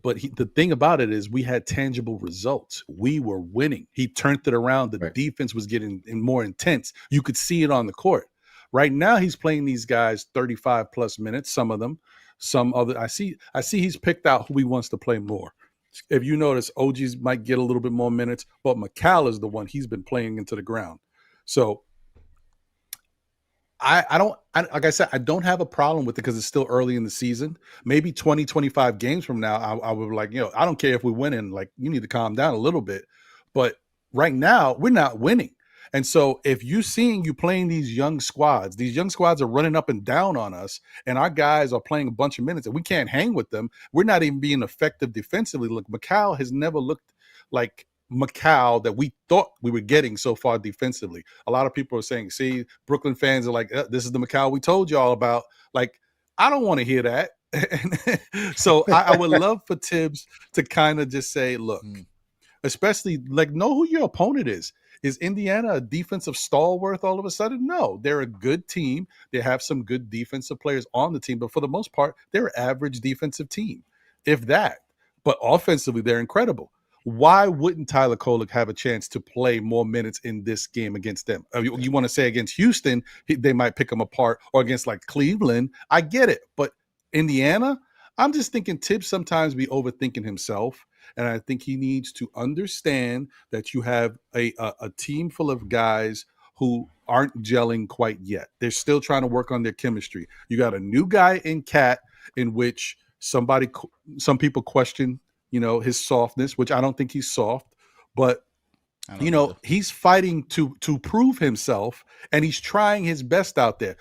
But the thing about it is we had tangible results. We were winning. He turned it around. The defense was getting more intense. You could see it on the court. Right now, he's playing these guys 35 plus minutes. Some of them, some other. I see he's picked out who he wants to play more. If you notice, OGs might get a little bit more minutes, but McCall is the one he's been playing into the ground. So like I said, I don't have a problem with it because it's still early in the season. Maybe 20, 25 games from now, I would be like, I don't care if we win in, like, you need to calm down a little bit. But right now, we're not winning. And so if you playing these young squads are running up and down on us, and our guys are playing a bunch of minutes and we can't hang with them. We're not even being effective defensively. Look, McCall has never looked like McCall that we thought we were getting so far defensively. A lot of people are saying, see, Brooklyn fans are like, this is the McCall we told y'all about. Like, I don't want to hear that. So I would love for Tibbs to kind of just say, look, especially like know who your opponent is. Is Indiana a defensive stalwart all of a sudden? No, they're a good team. They have some good defensive players on the team, but for the most part, they're an average defensive team, if that. But offensively, they're incredible. Why wouldn't Tyler Kolek have a chance to play more minutes in this game against them? You want to say against Houston, they might pick him apart, or against like Cleveland. I get it. But Indiana, I'm just thinking Tibbs sometimes be overthinking himself. And I think he needs to understand that you have a team full of guys who aren't gelling quite yet. They're still trying to work on their chemistry. You got a new guy in Cat, in which some people question, his softness, which I don't think he's soft, but he's fighting to prove himself, and he's trying his best out there,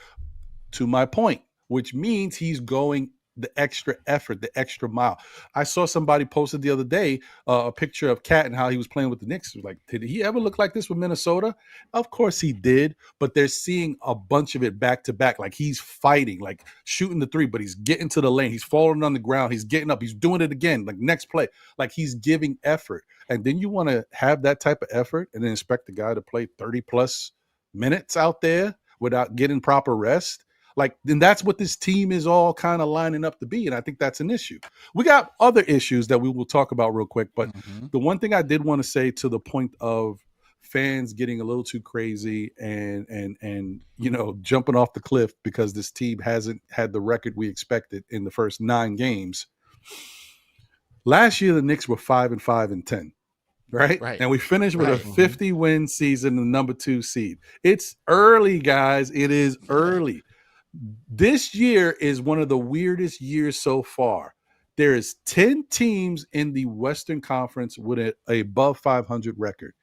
to my point, which means he's going the extra effort, the extra mile. I saw somebody posted the other day a picture of Cat and how he was playing with the Knicks. Like, did he ever look like this with Minnesota? Of course he did, but they're seeing a bunch of it back to back. Like, he's fighting, like shooting the three, but he's getting to the lane. He's falling on the ground. He's getting up. He's doing it again. Like, next play, like he's giving effort. And then you want to have that type of effort and then expect the guy to play 30 plus minutes out there without getting proper rest. Like, then that's what this team is all kind of lining up to be. And I think that's an issue. We got other issues that we will talk about real quick. But the one thing I did want to say, to the point of fans getting a little too crazy and jumping off the cliff because this team hasn't had the record we expected in the first 9 games. Last year, the Knicks were 5-5-10. Right? And we finished with a 50-win season, the number 2 seed. It's early, guys. It is early. This year is one of the weirdest years so far. There is 10 teams in the Western Conference with a above 500 record.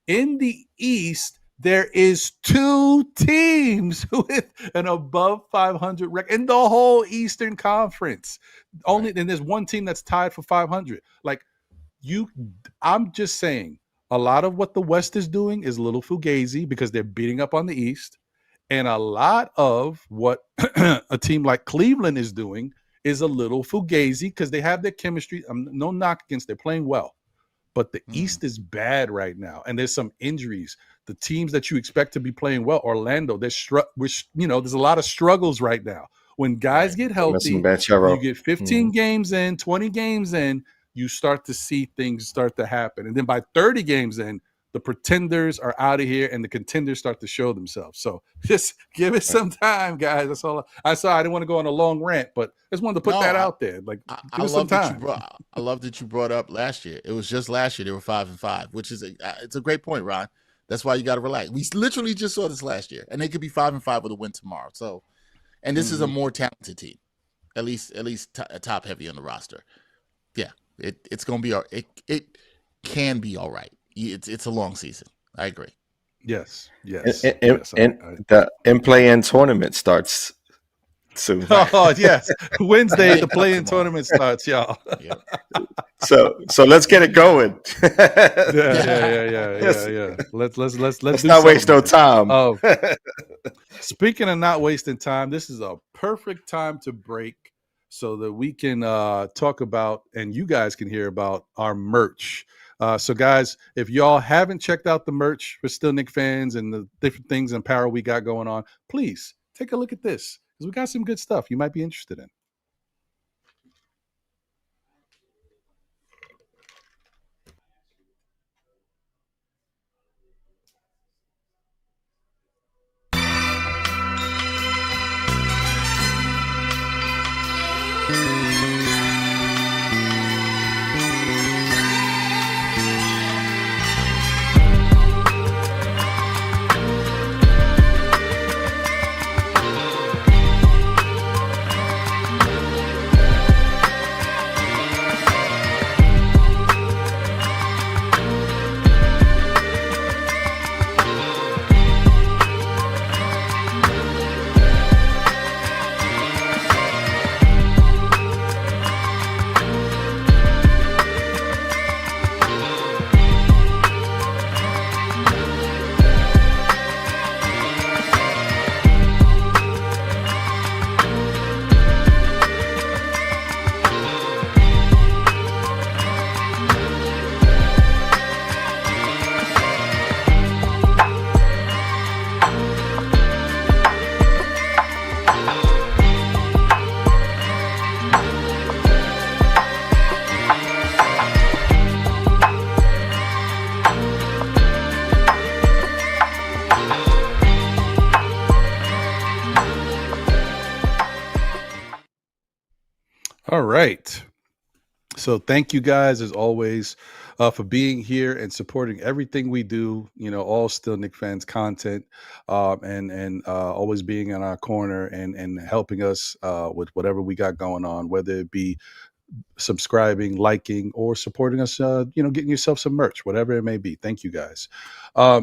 In the East, there is 2 teams with an above 500 record in the whole Eastern Conference. And there's 1 team that's tied for 500. I'm just saying, a lot of what the West is doing is a little fugazi because they're beating up on the East. And a lot of what a team like Cleveland is doing is a little fugazi because they have their chemistry. No knock against, they're playing well. But the East is bad right now. And there's some injuries. The teams that you expect to be playing well, Orlando, there's a lot of struggles right now. When guys get healthy, you get 15 games in, 20 games in, you start to see things start to happen. And then by 30 games in, the pretenders are out of here and the contenders start to show themselves. So just give it some time, guys. That's all I saw. I didn't want to go on a long rant, but I just wanted to put that out there. Like, give it some time. I love that you brought up last year. It was just last year they were 5-5, which is it's a great point, Ron. That's why you got to relax. We literally just saw this last year, and they could be 5-5 with a win tomorrow. So, and this is a more talented team, at least top heavy on the roster. Yeah, it's gonna be it can be all right. It's a long season. I agree. Yes. And the in-play-in tournament starts soon. Oh yes, Wednesday the play-in tournament starts, y'all. Yeah. So let's get it going. Yeah. Let's not waste no time. Speaking of not wasting time, this is a perfect time to break so that we can talk about, and you guys can hear about, our merch. So guys, if y'all haven't checked out the merch for Still Knicks fans and the different things and apparel we got going on, please take a look at this, because we got some good stuff you might be interested in. All right. So thank you guys as always for being here and supporting everything we do. You know, all Still Nick fans content, and always being in our corner and helping us with whatever we got going on, whether it be subscribing, liking, or supporting us, getting yourself some merch, whatever it may be. Thank you guys.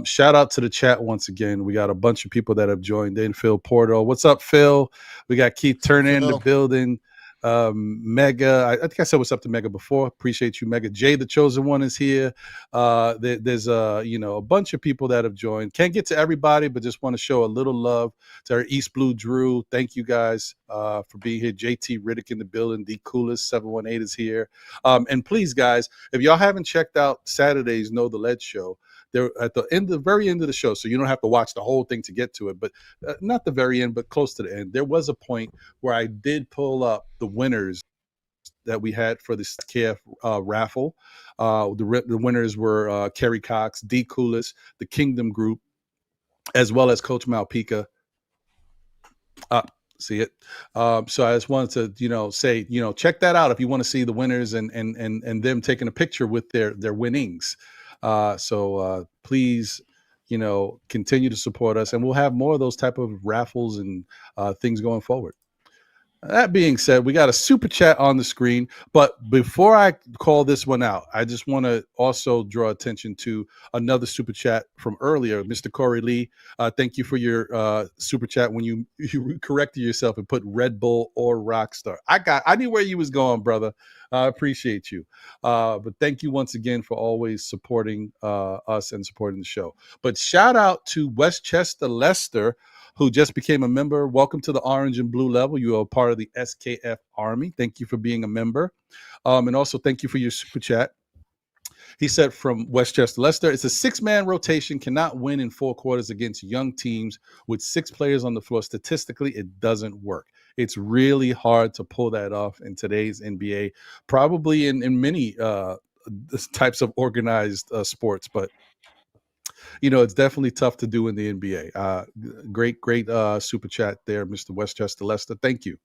Shout out to the chat once again. We got a bunch of people that have joined in. Phil Porto. What's up, Phil? We got Keith What's up, Turner in the Phil? building. Mega, I think I said what's up to Mega before. Appreciate you, Mega. Jay, the chosen one, is here. There's a bunch of people that have joined. Can't get to everybody, but just want to show a little love to our East Blue Drew. Thank you guys for being here. JT Riddick in the building. The coolest 718 is here. And please, guys, if y'all haven't checked out Saturday's Know the Lead show, they're at the very end of the show, so you don't have to watch the whole thing to get to it. But not the very end, but close to the end. There was a point where I did pull up the winners that we had for the SKF raffle. The winners were Kerry Cox, D Coolest, the Kingdom Group, as well as Coach Malpica. See it. So I just wanted to, say, check that out if you want to see the winners and them taking a picture with their winnings. So please, continue to support us, and we'll have more of those type of raffles and things going forward. That being said, we got a super chat on the screen. But before I call this one out, I just want to also draw attention to another super chat from earlier, Mr. Corey Lee. Thank you for your super chat when you corrected yourself and put Red Bull or Rockstar. I knew where you was going, brother. I appreciate you. But thank you once again for always supporting us and supporting the show. But shout out to Westchester Lester, who just became a member. Welcome to the orange and blue level. You are part of the SKF Army. Thank you for being a member. And also thank you for your super chat. He said from Westchester Leicester, it's a 6-man rotation, cannot win in 4 quarters against young teams with 6 players on the floor. Statistically, it doesn't work. It's really hard to pull that off in today's NBA, probably in many types of organized sports, but it's definitely tough to do in the NBA. Great super chat there, Mr. Westchester Lester. Thank you.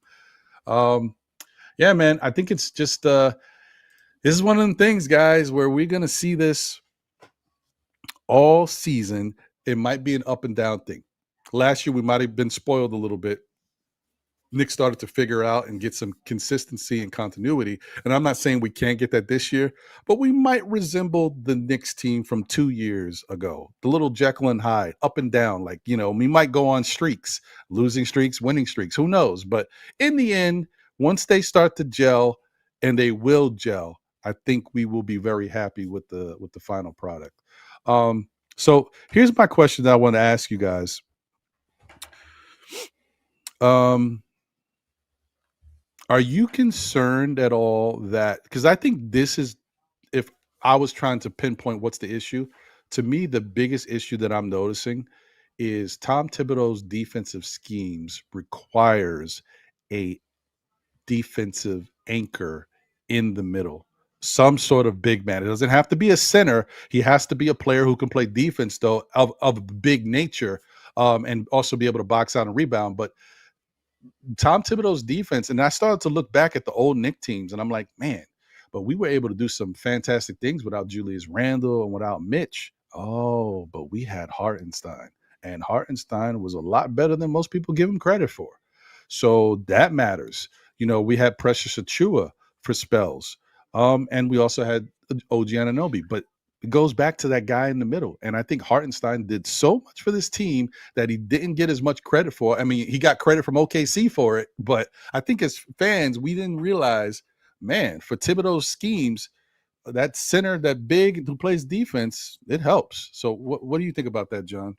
Yeah, man, I think it's just this is one of them things, guys, where we're gonna see this all season. It might be an up and down thing. Last year we might have been spoiled a little bit. Nick started to figure out and get some consistency and continuity. And I'm not saying we can't get that this year, but we might resemble the Knicks team from 2 years ago. The little Jekyll and Hyde, up and down. Like, we might go on streaks, losing streaks, winning streaks. Who knows? But in the end, once they start to gel, and they will gel, I think we will be very happy with the final product. So here's my question that I want to ask you guys. Are you concerned at all that, because I think this is, if I was trying to pinpoint what's the issue, to me, the biggest issue that I'm noticing is Tom Thibodeau's defensive schemes requires a defensive anchor in the middle, some sort of big man. It doesn't have to be a center. He has to be a player who can play defense, though, of big nature, and also be able to box out and rebound. But Tom Thibodeau's defense, and I started to look back at the old Knick teams, and I'm like, man, but we were able to do some fantastic things without Julius Randle and without Mitch. Oh, but we had Hartenstein, and Hartenstein was a lot better than most people give him credit for. So that matters. We had Precious Achua for spells, and we also had OG Anunoby, but it goes back to that guy in the middle. And I think Hartenstein did so much for this team that he didn't get as much credit for. I mean, he got credit from OKC for it, but I think as fans, we didn't realize, man, for Thibodeau's schemes, that center, that big who plays defense, it helps. So what do you think about that, John?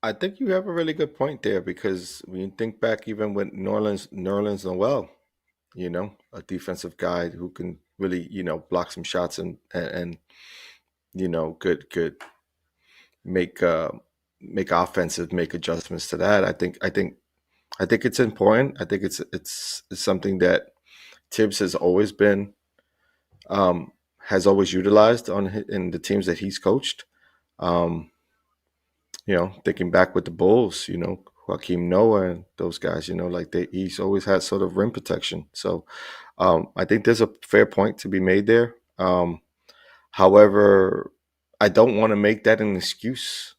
I think you have a really good point there, because when you think back, even with Nerlens Noel, a defensive guy who can really, block some shots and could make make adjustments to that. I think it's important. I think it's something that Tibbs has always been has always utilized in the teams that he's coached. Thinking back with the Bulls, Joakim Noah and those guys. Like he's always had sort of rim protection. So I think there's a fair point to be made there. However, I don't want to make that an excuse,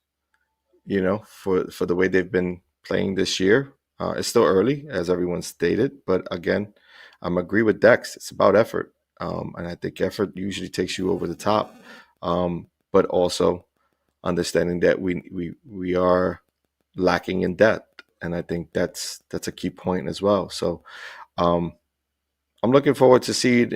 for the way they've been playing this year. It's still early, as everyone stated, but again, I'm agree with Dex. It's about effort, and I think effort usually takes you over the top. But also understanding that we are lacking in depth, and I think that's a key point as well. So um, I'm looking forward to seeing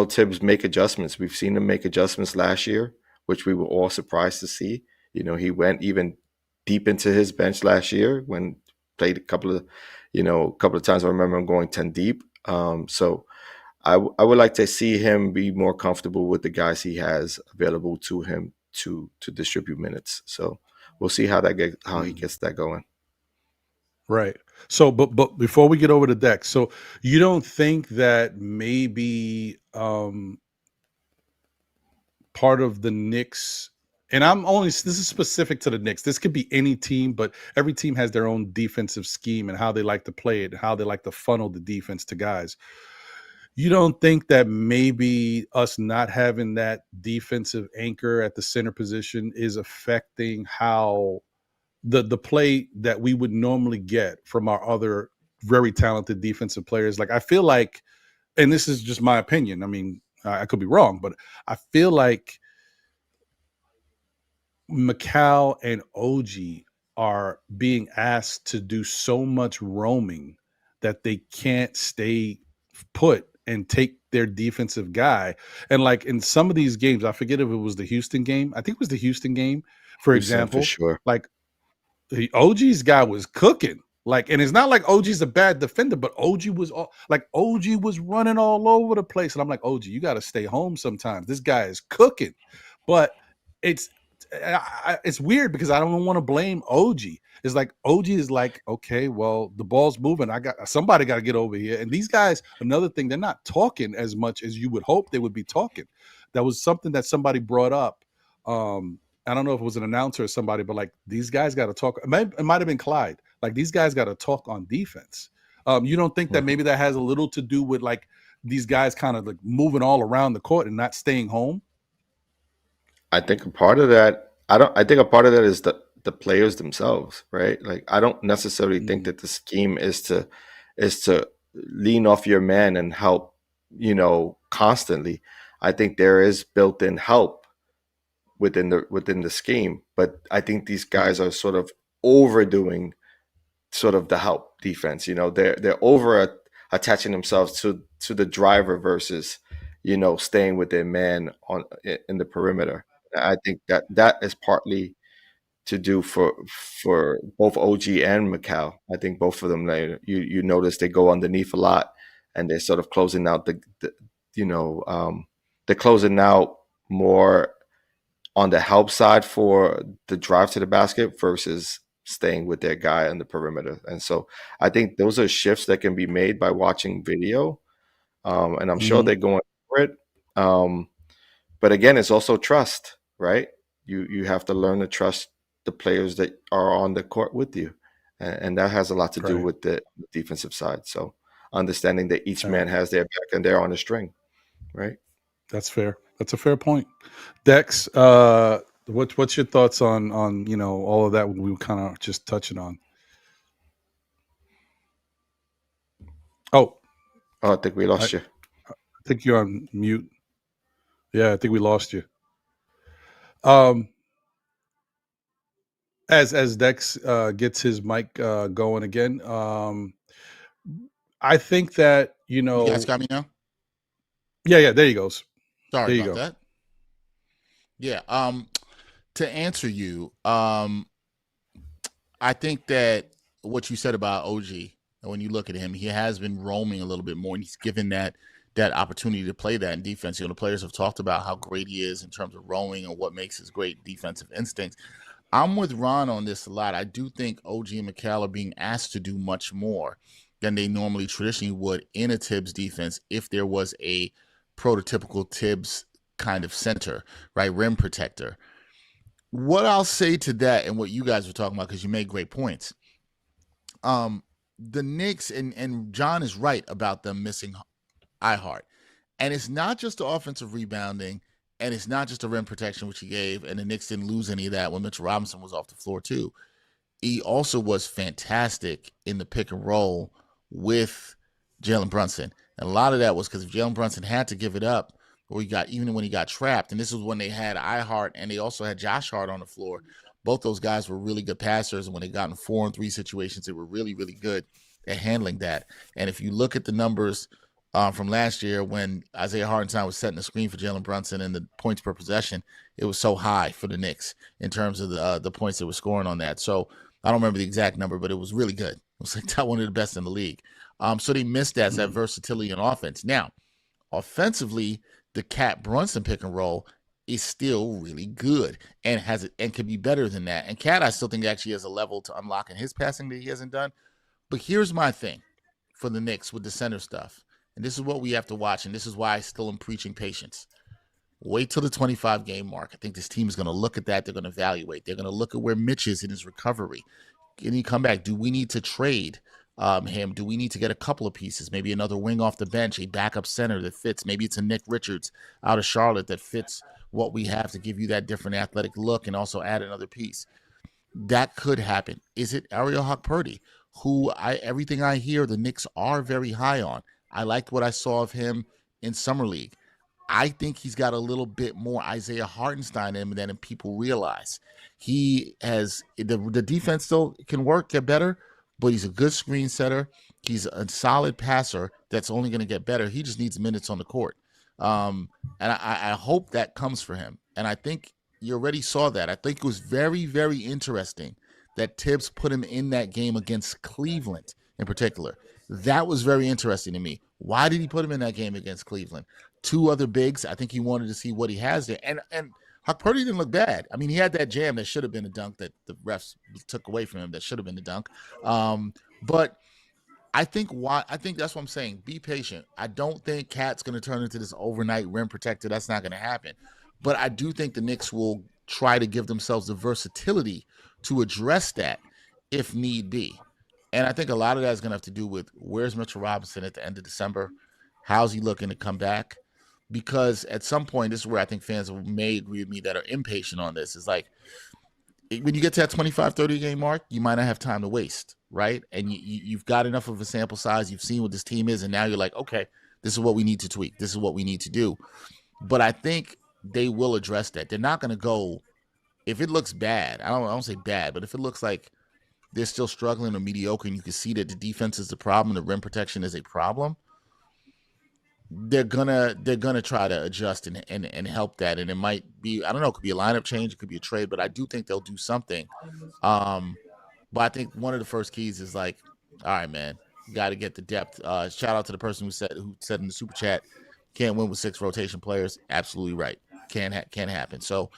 Tibbs make adjustments. We've seen him make adjustments last year, which we were all surprised to see. He went even deep into his bench last year when played a couple of times. I remember him going 10 deep. So I would like to see him be more comfortable with the guys he has available to him to distribute minutes. So we'll see how he Mm. gets that going. Right. So, but before we get over to Dex, so you don't think that maybe part of the Knicks, and this is specific to the Knicks. This could be any team, but every team has their own defensive scheme and how they like to play it, how they like to funnel the defense to guys. You don't think that maybe us not having that defensive anchor at the center position is affecting how the play that we would normally get from our other very talented defensive players? Like, I feel like, and this is just my opinion, I mean, I could be wrong, but I feel like Macau and OG are being asked to do so much roaming that they can't stay put and take their defensive guy. And like in some of these games, I forget if it was the Houston game. I think it was the Houston game, for Houston for example. sure. Like the OG's guy was cooking. Like, and it's not like OG's a bad defender, but OG was running all over the place. And I'm like, OG, you got to stay home sometimes. This guy is cooking. But it's it's weird because I don't want to blame OG. It's like OG is like, okay, well, the ball's moving. Somebody got to get over here. And these guys, another thing, they're not talking as much as you would hope they would be talking. That was something that somebody brought up. I don't know if it was an announcer or somebody, but like these guys got to talk. It might have been Clyde. Like these guys got to talk on defense. You don't think that Mhm. maybe that has a little to do with like these guys kind of like moving all around the court and not staying home? I think a part of that, I think a part of that is the players themselves, right? Like I don't necessarily think Mm, that the scheme is to lean off your man and help, constantly. I think there is built-in help within the scheme, but I think these guys mm, are sort of overdoing sort of the help defense. They're over attaching themselves to the driver versus staying with their man in the perimeter. I think that is partly to do for both OG and Macau. I think both of them, like, you notice they go underneath a lot and they're sort of closing out the you know they're closing out more on the help side for the drive to the basket versus staying with their guy on the perimeter. And so I think those are shifts that can be made by watching video. And I'm sure mhm. they're going for it. Um, but again, it's also trust, right? You have to learn to trust the players that are on the court with you. And that has a lot to do Right. with the defensive side. So understanding that each Right. man has their back and they're on a string, right? That's fair. That's a fair point. Dex, what's your thoughts on all of that we were kind of just touching on? Oh, Oh, I think we I lost you. think you're on mute. Yeah, I think we lost you. Um, as Dex gets his mic going again, I think that You guys got me now? yeah, there he goes. Sorry There you about go. that. Yeah. To answer you, I think that what you said about OG, when you look at him, he has been roaming a little bit more, and he's given that opportunity to play that in defense. The players have talked about how great he is in terms of roaming and what makes his great defensive instincts. I'm with Ron on this a lot. I do think OG and McCall are being asked to do much more than they normally traditionally would in a Tibbs defense if there was a prototypical Tibbs kind of center, right? Rim protector. What I'll say to that and what you guys were talking about, because you made great points. The Knicks, and John is right about them missing iHeart. And it's not just the offensive rebounding, and it's not just the rim protection, which he gave, and the Knicks didn't lose any of that when Mitchell Robinson was off the floor, too. He also was fantastic in the pick and roll with Jalen Brunson. And a lot of that was because if Jalen Brunson had to give it up, or even when he got trapped, and this was when they had iHeart and they also had Josh Hart on the floor. Both those guys were really good passers, and when they got in 4-on-3 situations, they were really, really good at handling that. And if you look at the numbers from last year when Isaiah Hartenstein was setting the screen for Jalen Brunson and the points per possession, it was so high for the Knicks in terms of the points they were scoring on that. So I don't remember the exact number, but it was really good. It was like one of the best in the league. So they missed that versatility in offense. Now, offensively, the Cat Brunson pick and roll is still really good and can be better than that. And Cat, I still think actually has a level to unlock in his passing that he hasn't done. But here's my thing for the Knicks with the center stuff. And this is what we have to watch, and this is why I still am preaching patience. Wait till the 25-game mark. I think this team is going to look at that. They're going to evaluate. They're going to look at where Mitch is in his recovery. Can he come back? Do we need to trade him? Do we need to get a couple of pieces? Maybe another wing off the bench, a backup center that fits. Maybe it's a Nick Richards out of Charlotte that fits what we have to give you that different athletic look and also add another piece. That could happen. Is it Ariel Hawk-Purdy, who everything I hear the Knicks are very high on? I liked what I saw of him in Summer League. I think he's got a little bit more Isaiah Hartenstein in him than people realize. He has the defense still can get better, but he's a good screen setter. He's a solid passer that's only going to get better. He just needs minutes on the court. And I hope that comes for him. And I think you already saw that. I think it was very, very interesting that Tibbs put him in that game against Cleveland in particular. That was very interesting to me. Why did he put him in that game against Cleveland? Two other bigs. I think he wanted to see what he has there. And Hawk-Purdy didn't look bad. I mean, he had that jam that should have been a dunk that the refs took away from him that should have been a dunk. But I think that's what I'm saying. Be patient. I don't think Cat's going to turn into this overnight rim protector. That's not going to happen. But I do think the Knicks will try to give themselves the versatility to address that if need be. And I think a lot of that is going to have to do with where's Mitchell Robinson at the end of December? How's he looking to come back? Because at some point, this is where I think fans may agree with me that are impatient on this. Is like when you get to that 25, 30-game mark, you might not have time to waste, right? And you've got enough of a sample size. You've seen what this team is, and now you're like, okay, this is what we need to tweak. This is what we need to do. But I think they will address that. They're not going to go – if it looks bad, I don't say bad, but if it looks like they're still struggling or mediocre and you can see that the defense is the problem, the rim protection is a problem, they're gonna try to adjust and help that. And it might be, I don't know, it could be a lineup change, it could be a trade, but I do think they'll do something. But I think one of the first keys is like, all right, man, you got to get the depth. Shout out to the person who said in the super chat, can't win with 6 rotation players. Absolutely right, can't happen. So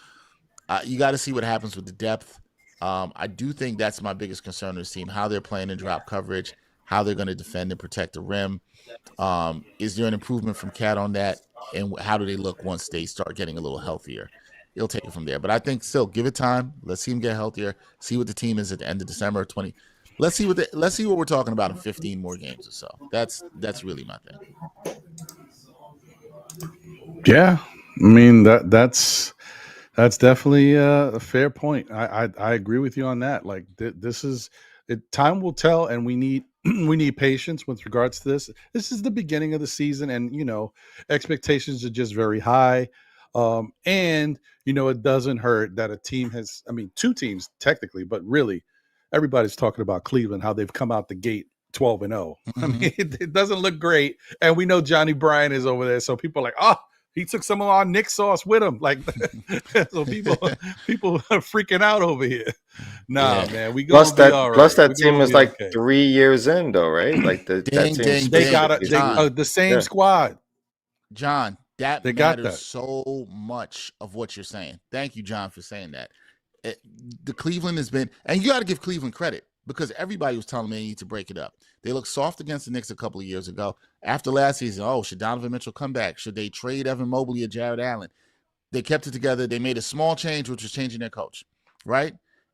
you got to see what happens with the depth. I do think that's my biggest concern with this team, how they're playing in drop coverage, how they're going to defend and protect the rim. Is there an improvement from Cat on that? And how do they look once they start getting a little healthier? He'll take it from there. But I think still give it time. Let's see him get healthier. See what the team is at the end of December 20. Let's see what we're talking about in 15 more games or so. That's really my thing. Yeah, I mean that's definitely a fair point. I agree with you on that. Like this is time will tell, and we need we need patience with regards to this. This is the beginning of the season, and expectations are just very high. And it doesn't hurt that a team has, I mean, 2 teams technically, but really everybody's talking about Cleveland, how they've come out the gate 12-0. I mean, it doesn't look great. And we know Johnny Bryan is over there. So people are like, oh, he took some of our Nick sauce with him. Like, so people are freaking out over here. Nah, man, we gonna be all right. Plus that team is like okay. 3 years in though, right? Like that team. They got the same squad. John, that matters so much of what you're saying. Thank you, John, for saying that. The Cleveland has been, and you got to give Cleveland credit because everybody was telling me they need to break it up. They looked soft against the Knicks a couple of years ago. After last season, should Donovan Mitchell come back? Should they trade Evan Mobley or Jared Allen? They kept it together. They made a small change, which was changing their coach, right?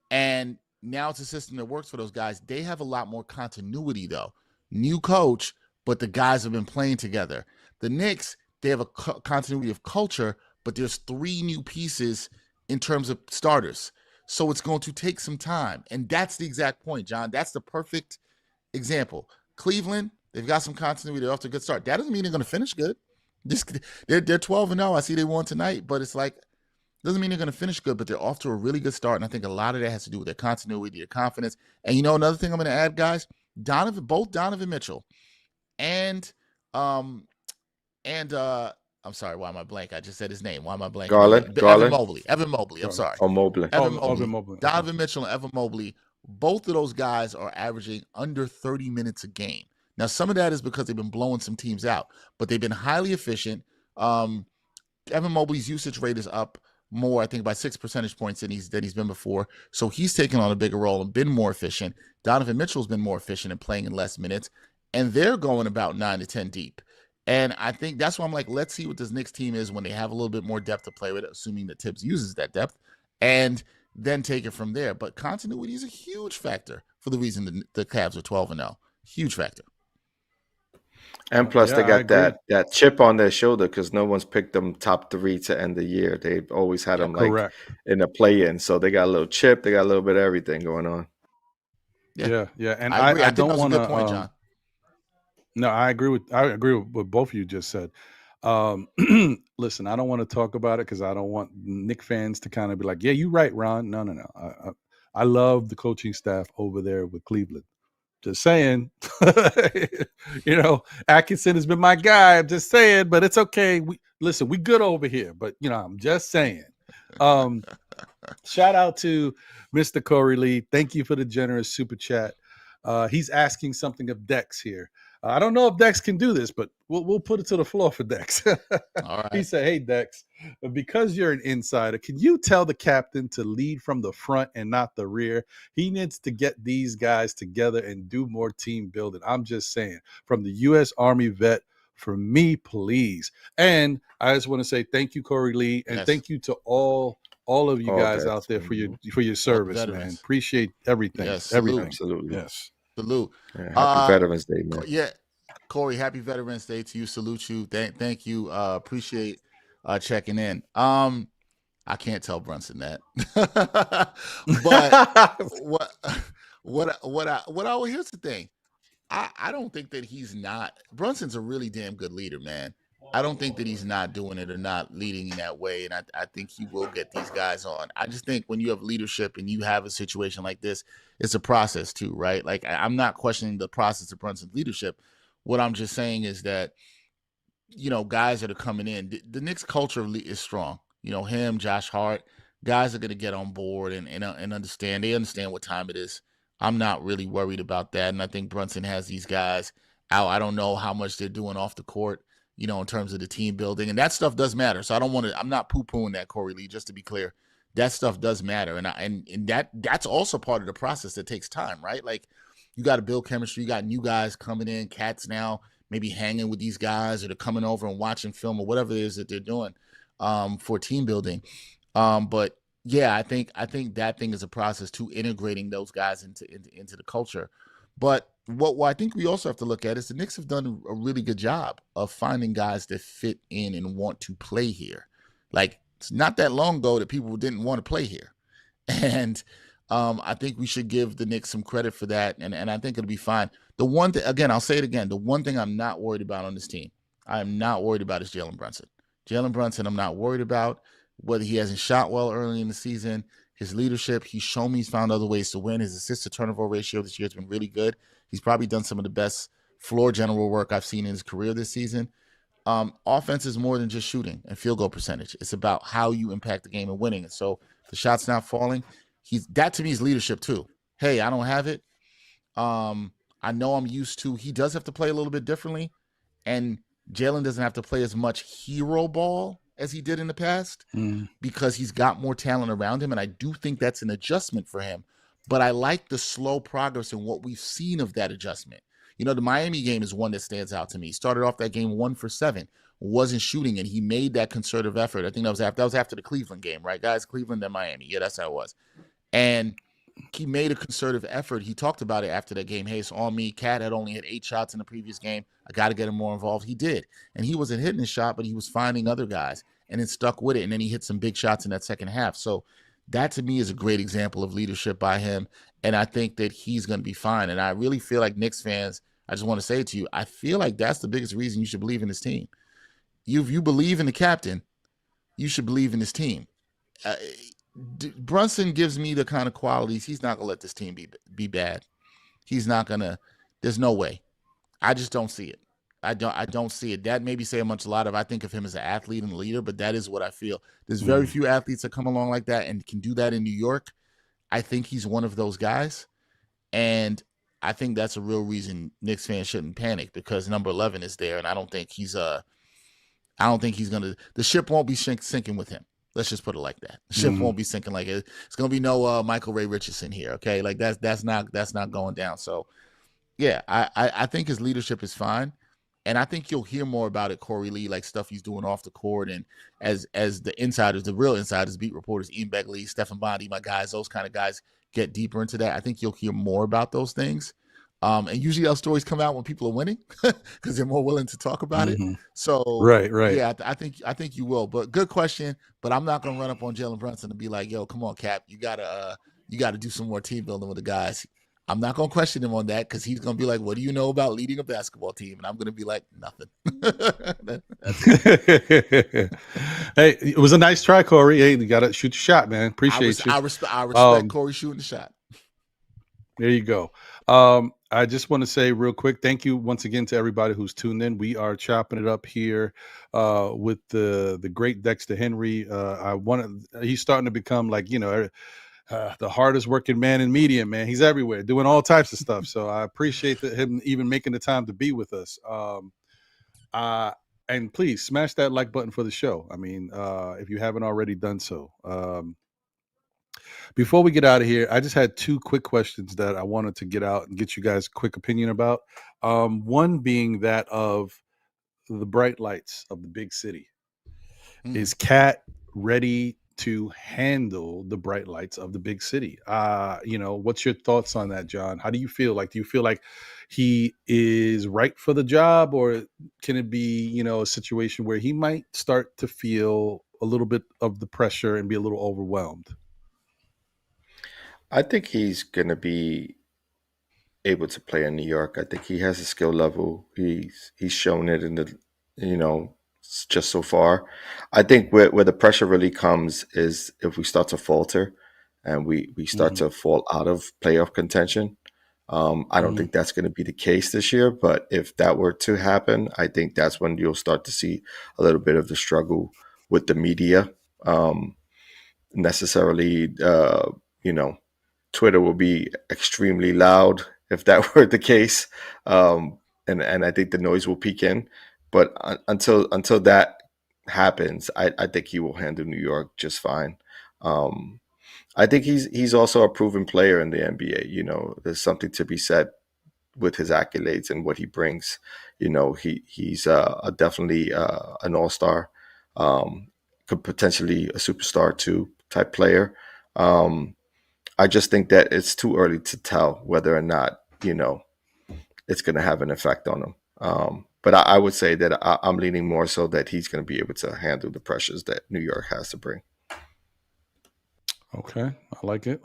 And now it's a system that works for those guys. They have a lot more continuity, though. New coach, but the guys have been playing together. The Knicks, they have a continuity of culture, but there's 3 new pieces in terms of starters. So it's going to take some time. And that's the exact point, John. That's the perfect example. Cleveland, they've got some continuity. They're off to a good start. That doesn't mean they're going to finish good. They're 12-0. I see they won tonight, but it's like, doesn't mean they're going to finish good, but they're off to a really good start. And I think a lot of that has to do with their continuity, their confidence. And you know, another thing I'm going to add, guys, both Donovan Mitchell and I'm sorry, why am I blank? I just said his name. Why am I blank? Garland. Evan Mobley. I'm sorry. Oh, Mobley. Evan Mobley. Donovan Mitchell and Evan Mobley, both of those guys are averaging under 30 minutes a game. Now, some of that is because they've been blowing some teams out, but they've been highly efficient. Evan Mobley's usage rate is up more, I think, by 6 percentage points than he's been before. So he's taken on a bigger role and been more efficient. Donovan Mitchell's been more efficient and playing in less minutes, and they're going about 9 to 10 deep. And I think that's why I'm like, let's see what this Knicks team is when they have a little bit more depth to play with, assuming that Tibbs uses that depth, and then take it from there. But continuity is a huge factor for the reason the Cavs are 12-0. Huge factor. And plus, they got that chip on their shoulder because no one's picked them top 3 to end the year. They've always had them like in a play-in, so they got a little chip. They got a little bit of everything going on. Yeah. And I agree. I don't want to. Good point, John. No, I agree with what both of you just said. Listen, I don't want to talk about it because I don't want Knicks fans to kind of be like, "Yeah, you're right, Ron." No. I love the coaching staff over there with Cleveland. Just saying, Atkinson has been my guy. I'm just saying, but it's okay. We good over here, but I'm just saying. Shout out to Mr. Corey Lee. Thank you for the generous super chat. He's asking something of Dex here. I don't know if Dex can do this, but we'll put it to the floor for Dex. All right. He said, "Hey, Dex, because you're an insider, can you tell the captain to lead from the front and not the rear? He needs to get these guys together and do more team building. I'm just saying, from the U.S. Army vet, for me, please." And I just want to say thank you, Corey Lee, and thank you to all of you guys out there for your service, man. Appreciate everything. Yes, everything. Absolutely. Yes. Salute. Yeah, happy Veterans Day, man. Yeah, Corey, happy Veterans Day to you. Salute you. Thank you. Appreciate checking in. I can't tell Brunson that, but here's the thing. I don't think that he's not. Brunson's a really damn good leader, man. I don't think that he's not doing it or not leading in that way, and I think he will get these guys on. I just think when you have leadership and you have a situation like this, it's a process too, right? Like, I'm not questioning the process of Brunson's leadership. What I'm just saying is that, guys that are coming in, the Knicks culture is strong. Him, Josh Hart, guys are going to get on board and understand. They understand what time it is. I'm not really worried about that, and I think Brunson has these guys out. I don't know how much they're doing off the court, in terms of the team building, and that stuff does matter. So I'm not poo-pooing that, Corey Lee, just to be clear. That stuff does matter. And that's also part of the process that takes time, right? Like, you got to build chemistry. You got new guys coming in, cats now maybe hanging with these guys, or they're coming over and watching film or whatever it is that they're doing for team building. But yeah, I think that thing is a process to integrating those guys into the culture. But what I think we also have to look at is the Knicks have done a really good job of finding guys that fit in and want to play here. Like, it's not that long ago that people didn't want to play here. And I think we should give the Knicks some credit for that. And I think it'll be fine. The one thing, again, I'll say it again, the one thing I'm not worried about on this team, I am not worried about is Jalen Brunson. Jalen Brunson, I'm not worried about whether he hasn't shot well early in the season. His leadership, he's shown me he's found other ways to win. His assist-to-turnover ratio this year has been really good. He's probably done some of the best floor general work I've seen in his career this season. Offense is more than just shooting and field goal percentage. It's about how you impact the game and winning. And so the shot's not falling. That to me is leadership too. Hey, I don't have it. I know I'm used to. He does have to play a little bit differently, and Jalen doesn't have to play as much hero ball as he did in the past because he's got more talent around him, and I do think that's an adjustment for him. But I like the slow progress and what we've seen of that adjustment. The Miami game is one that stands out to me. He started off that game 1 for 7, wasn't shooting, and he made that concerted effort. I think that was after the Cleveland game, right, guys? Cleveland and Miami. Yeah, that's how it was. And he made a concerted effort. He talked about it after that game. Hey, it's on me. Cat had only hit 8 shots in the previous game. I got to get him more involved. He did. And he wasn't hitting his shot, but he was finding other guys and then stuck with it. And then he hit some big shots in that second half. So that to me is a great example of leadership by him. And I think that he's going to be fine. And I really feel like Knicks fans, I just want to say it to you, I feel like that's the biggest reason you should believe in this team. If you believe in the captain, you should believe in this team. Brunson gives me the kind of qualities. He's not going to let this team be bad. He's not going to. There's no way. I just don't see it. I don't see it. That maybe say a lot of. I think of him as an athlete and a leader, but that is what I feel. There's very few athletes that come along like that and can do that in New York. I think he's one of those guys, and I think that's a real reason Knicks fans shouldn't panic because number 11 is there, and I don't think he's gonna. The ship won't be sinking with him. Let's just put it like that. The ship won't be sinking like it. It's gonna be no Michael Ray Richardson here. Okay, like that's not going down. So yeah, I think his leadership is fine, and I think you'll hear more about it, Corey Lee, like stuff he's doing off the court, and as the insiders, the real insiders, beat reporters, Ian Begley, Stephen Bondi, my guys, those kind of guys get deeper into that. I think you'll hear more about those things. And usually those stories come out when people are winning because they're more willing to talk about it. So right. Yeah, I think you will. But good question. But I'm not gonna run up on Jalen Brunson and be like, "Yo, come on, Cap, you gotta do some more team building with the guys." I'm not gonna question him on that because he's gonna be like, "What do you know about leading a basketball team?" And I'm gonna be like, "Nothing." Hey, it was a nice try, Corey. Hey, you gotta shoot your shot, man. Appreciate you. I respect Corey shooting the shot. There you go. I just want to say real quick, thank you once again to everybody who's tuned in. We are chopping it up here with the great Dexter Henry. He's starting to become like, the hardest working man in media, man. He's everywhere doing all types of stuff. So I appreciate him even making the time to be with us. And please smash that like button for the show. I mean, if you haven't already done so. Before we get out of here, I just had 2 quick questions that I wanted to get out and get you guys' quick opinion about. One being that of the bright lights of the big city. Is Cat ready to handle the bright lights of the big city? What's your thoughts on that, John? How do you feel? Like, do you feel like he is right for the job, or can it be, a situation where he might start to feel a little bit of the pressure and be a little overwhelmed? I think he's going to be able to play in New York. I think he has a skill level. He's shown it in the, just so far. I think where the pressure really comes is if we start to falter and we start to fall out of playoff contention. I don't think that's going to be the case this year, but if that were to happen, I think that's when you'll start to see a little bit of the struggle with the media. Necessarily, Twitter will be extremely loud if that were the case, and I think the noise will peak in. But until that happens, I think he will handle New York just fine. I think he's also a proven player in the NBA. There's something to be said with his accolades and what he brings. He's definitely an all-star, could potentially a superstar too type player. I just think that it's too early to tell whether or not, it's going to have an effect on him. But I would say that I'm leaning more so that he's going to be able to handle the pressures that New York has to bring. Okay. I like it.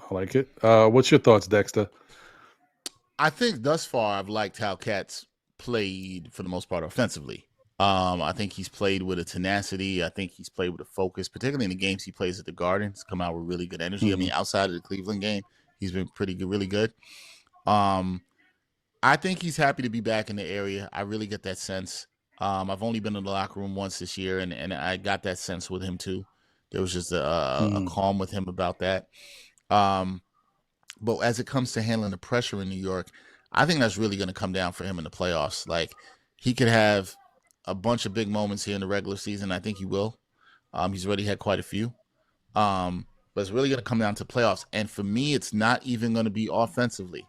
What's your thoughts, Dexter? I think thus far I've liked how Cat's played for the most part offensively. I think he's played with a tenacity. I think he's played with a focus, particularly in the games he plays at the Garden. He's come out with really good energy. I mean, outside of the Cleveland game, he's been pretty good, really good. I think he's happy to be back in the area. I really get that sense. I've only been in the locker room once this year, and I got that sense with him too. There was just a calm with him about that. But as it comes to handling the pressure in New York, I think that's really going to come down for him in the playoffs. Like, he could have a bunch of big moments here in the regular season. I think he will. He's already had quite a few. But it's really going to come down to playoffs. And for me, it's not even going to be offensively.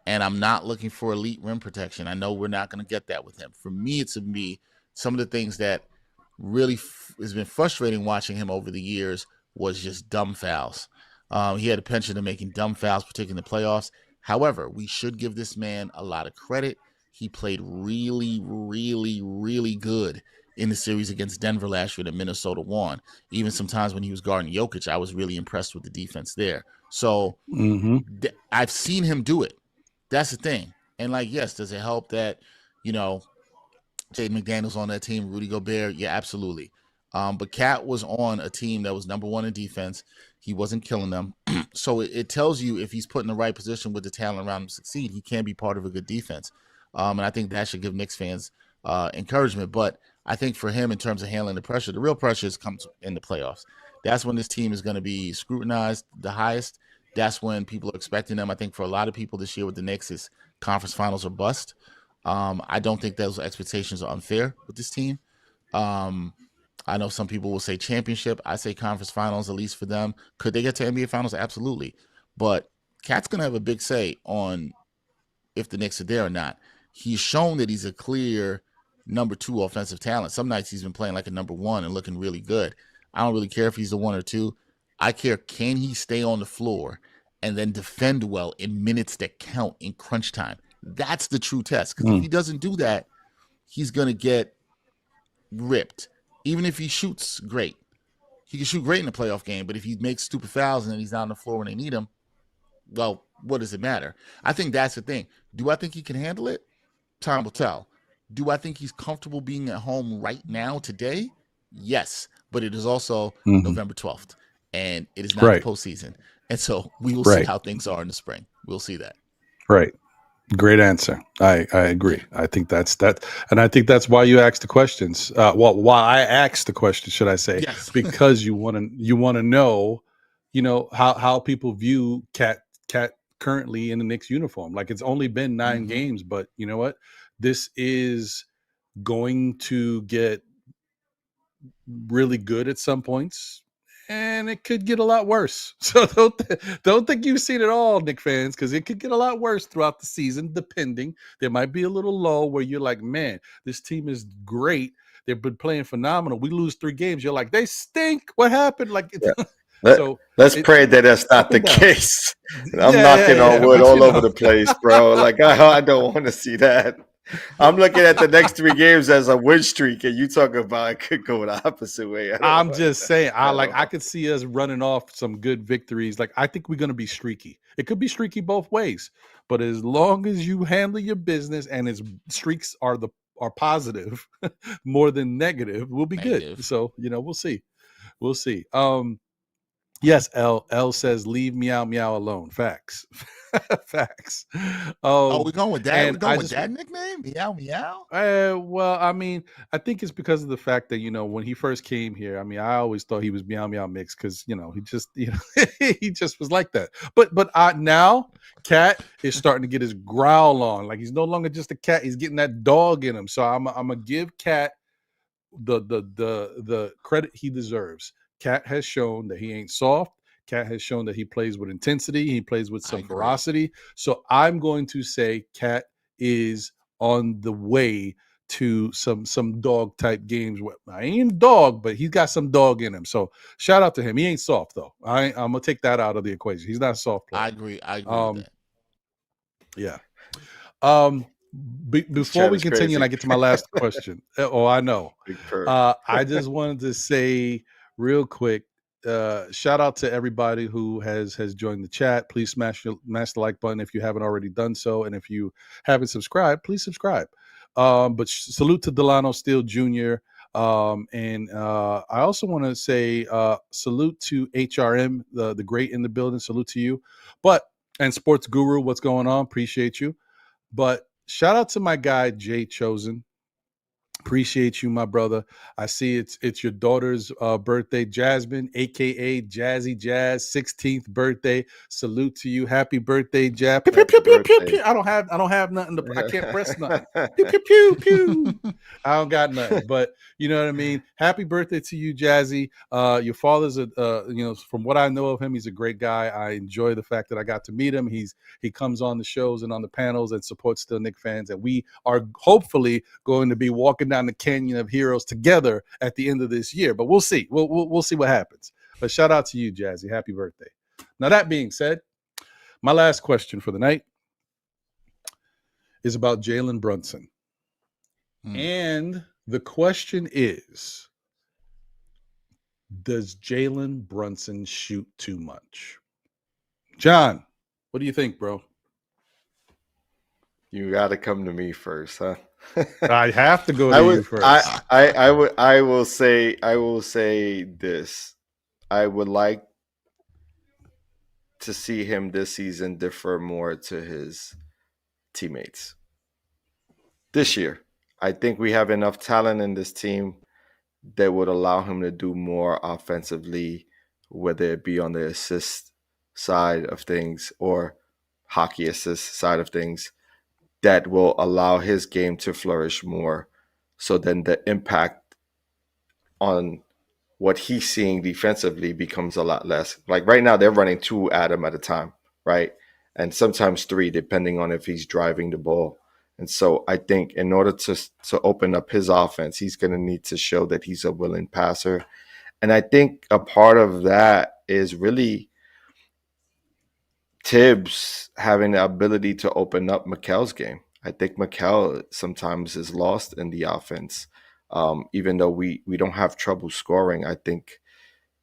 And I'm not looking for elite rim protection. I know we're not going to get that with him. For me, it's going to be some of the things that really has been frustrating watching him over the years was just dumb fouls. He had a penchant of making dumb fouls, particularly in the playoffs. However, we should give this man a lot of credit. He played really, really, really good in the series against Denver last year that Minnesota won. Even sometimes when he was guarding Jokic, I was really impressed with the defense there. So I've seen him do it. That's the thing. And like, yes, does it help that, Jaden McDaniels on that team, Rudy Gobert? Yeah, absolutely. But Cat was on a team that was number one in defense. He wasn't killing them. So it tells you if he's put in the right position with the talent around him to succeed, he can be part of a good defense. And I think that should give Knicks fans encouragement. But I think for him, in terms of handling the pressure, the real pressure comes in the playoffs. That's when this team is going to be scrutinized the highest. That's when people are expecting them. I think for a lot of people this year with the Knicks, is conference finals or bust. I don't think those expectations are unfair with this team. I know some people will say championship. I say conference finals, at least for them. Could they get to NBA finals? Absolutely. But Cat's going to have a big say on if the Knicks are there or not. He's shown that he's a clear number 2 offensive talent. Some nights he's been playing like a number 1 and looking really good. I don't really care if he's the 1 or 2. I care, can he stay on the floor and then defend well in minutes that count in crunch time? That's the true test. Because if he doesn't do that, he's going to get ripped. Even if he shoots great. He can shoot great in a playoff game, but if he makes stupid fouls and then he's not on the floor when they need him, well, what does it matter? I think that's the thing. Do I think he can handle it? Time will tell. Do I think he's comfortable being at home right now, today? Yes. But it is also November 12th, and it is not the postseason. And so we will see how things are in the spring. We'll see that. Right. Great answer. I agree. I think that's that. And I think that's why you asked the questions. Why I asked the question, should I say, yes. Because you want to know, how people view Cat currently in the Knicks uniform. Like, it's only been 9 games, but you know what? This is going to get really good at some points, and it could get a lot worse. So don't think you've seen it all, Knicks fans, because it could get a lot worse throughout the season, depending. There might be a little lull where you're like, man, this team is great. They've been playing phenomenal. We lose 3 games. You're like, they stink. What happened? Like, let's pray that that's not the case. I'm knocking on wood all over the place, bro. Like, I don't want to see that. I'm looking at the next 3 games as a win streak, and you talk about it could go the opposite way. I'm just saying, I could see us running off some good victories. Like, I think we're going to be streaky. It could be streaky both ways, but as long as you handle your business and its streaks are positive more than negative, we'll be good. So, we'll see. We'll see. Yes, L says, leave meow meow alone. Facts. Facts. We're going with that. We're going with that nickname? Meow meow? Well, I mean, I think it's because of the fact that, when he first came here, I mean, I always thought he was meow meow mix because, he just, he just was like that. But now Cat is starting to get his growl on. Like, he's no longer just a cat. He's getting that dog in him. So I'm gonna give Cat the credit he deserves. Cat has shown that he ain't soft. Cat has shown that he plays with intensity. He plays with some ferocity. So I'm going to say Cat is on the way to some dog type games. I ain't dog, but he's got some dog in him. So shout out to him. He ain't soft though. I'm gonna take that out of the equation. He's not a soft player. I agree with that. Yeah. Before we continue, crazy. And I get to my last question. I know. I just wanted to say real quick, shout out to everybody who has joined the chat. Please smash the like button if you haven't already done so, and if you haven't subscribed, please subscribe. But salute to Delano Steele Jr. And I also want to say salute to HRM, the great in the building. Salute to you. And Sports Guru, what's going on? Appreciate you. But shout out to my guy Jay Chosen. Appreciate you, my brother. I see it's your daughter's birthday, Jasmine, aka Jazzy Jazz, 16th birthday. Salute to you. Happy birthday, Jazz. Pew, pew, pew, pew, pew, pew. I don't have nothing I can't press nothing. Pew, pew, pew, pew. I don't got nothing. But you know what I mean? Happy birthday to you, Jazzy. Your father's from what I know of him, he's a great guy. I enjoy the fact that I got to meet him. He comes on the shows and on the panels and supports Still Knicks fans, and we are hopefully going to be walking down the Canyon of Heroes together at the end of this year. But we'll see. We'll see what happens. But shout out to you, Jazzy. Happy birthday. Now, that being said, my last question for the night is about Jalen Brunson. And the question is, does Jalen Brunson shoot too much? John, what do you think, bro? You got to come to me first, huh? I have to go to you first. I will say this. I would like to see him this season defer more to his teammates. This year, I think we have enough talent in this team that would allow him to do more offensively, whether it be on the assist side of things or hockey assist side of things, that will allow his game to flourish more. So then the impact on what he's seeing defensively becomes a lot less. Like right now, they're running 2 at him at a time, right? And sometimes 3, depending on if he's driving the ball. And so I think in order to open up his offense, he's going to need to show that he's a willing passer. And I think a part of that is really Tibbs having the ability to open up Mikel's game. I think Mikel sometimes is lost in the offense. Even though we don't have trouble scoring, I think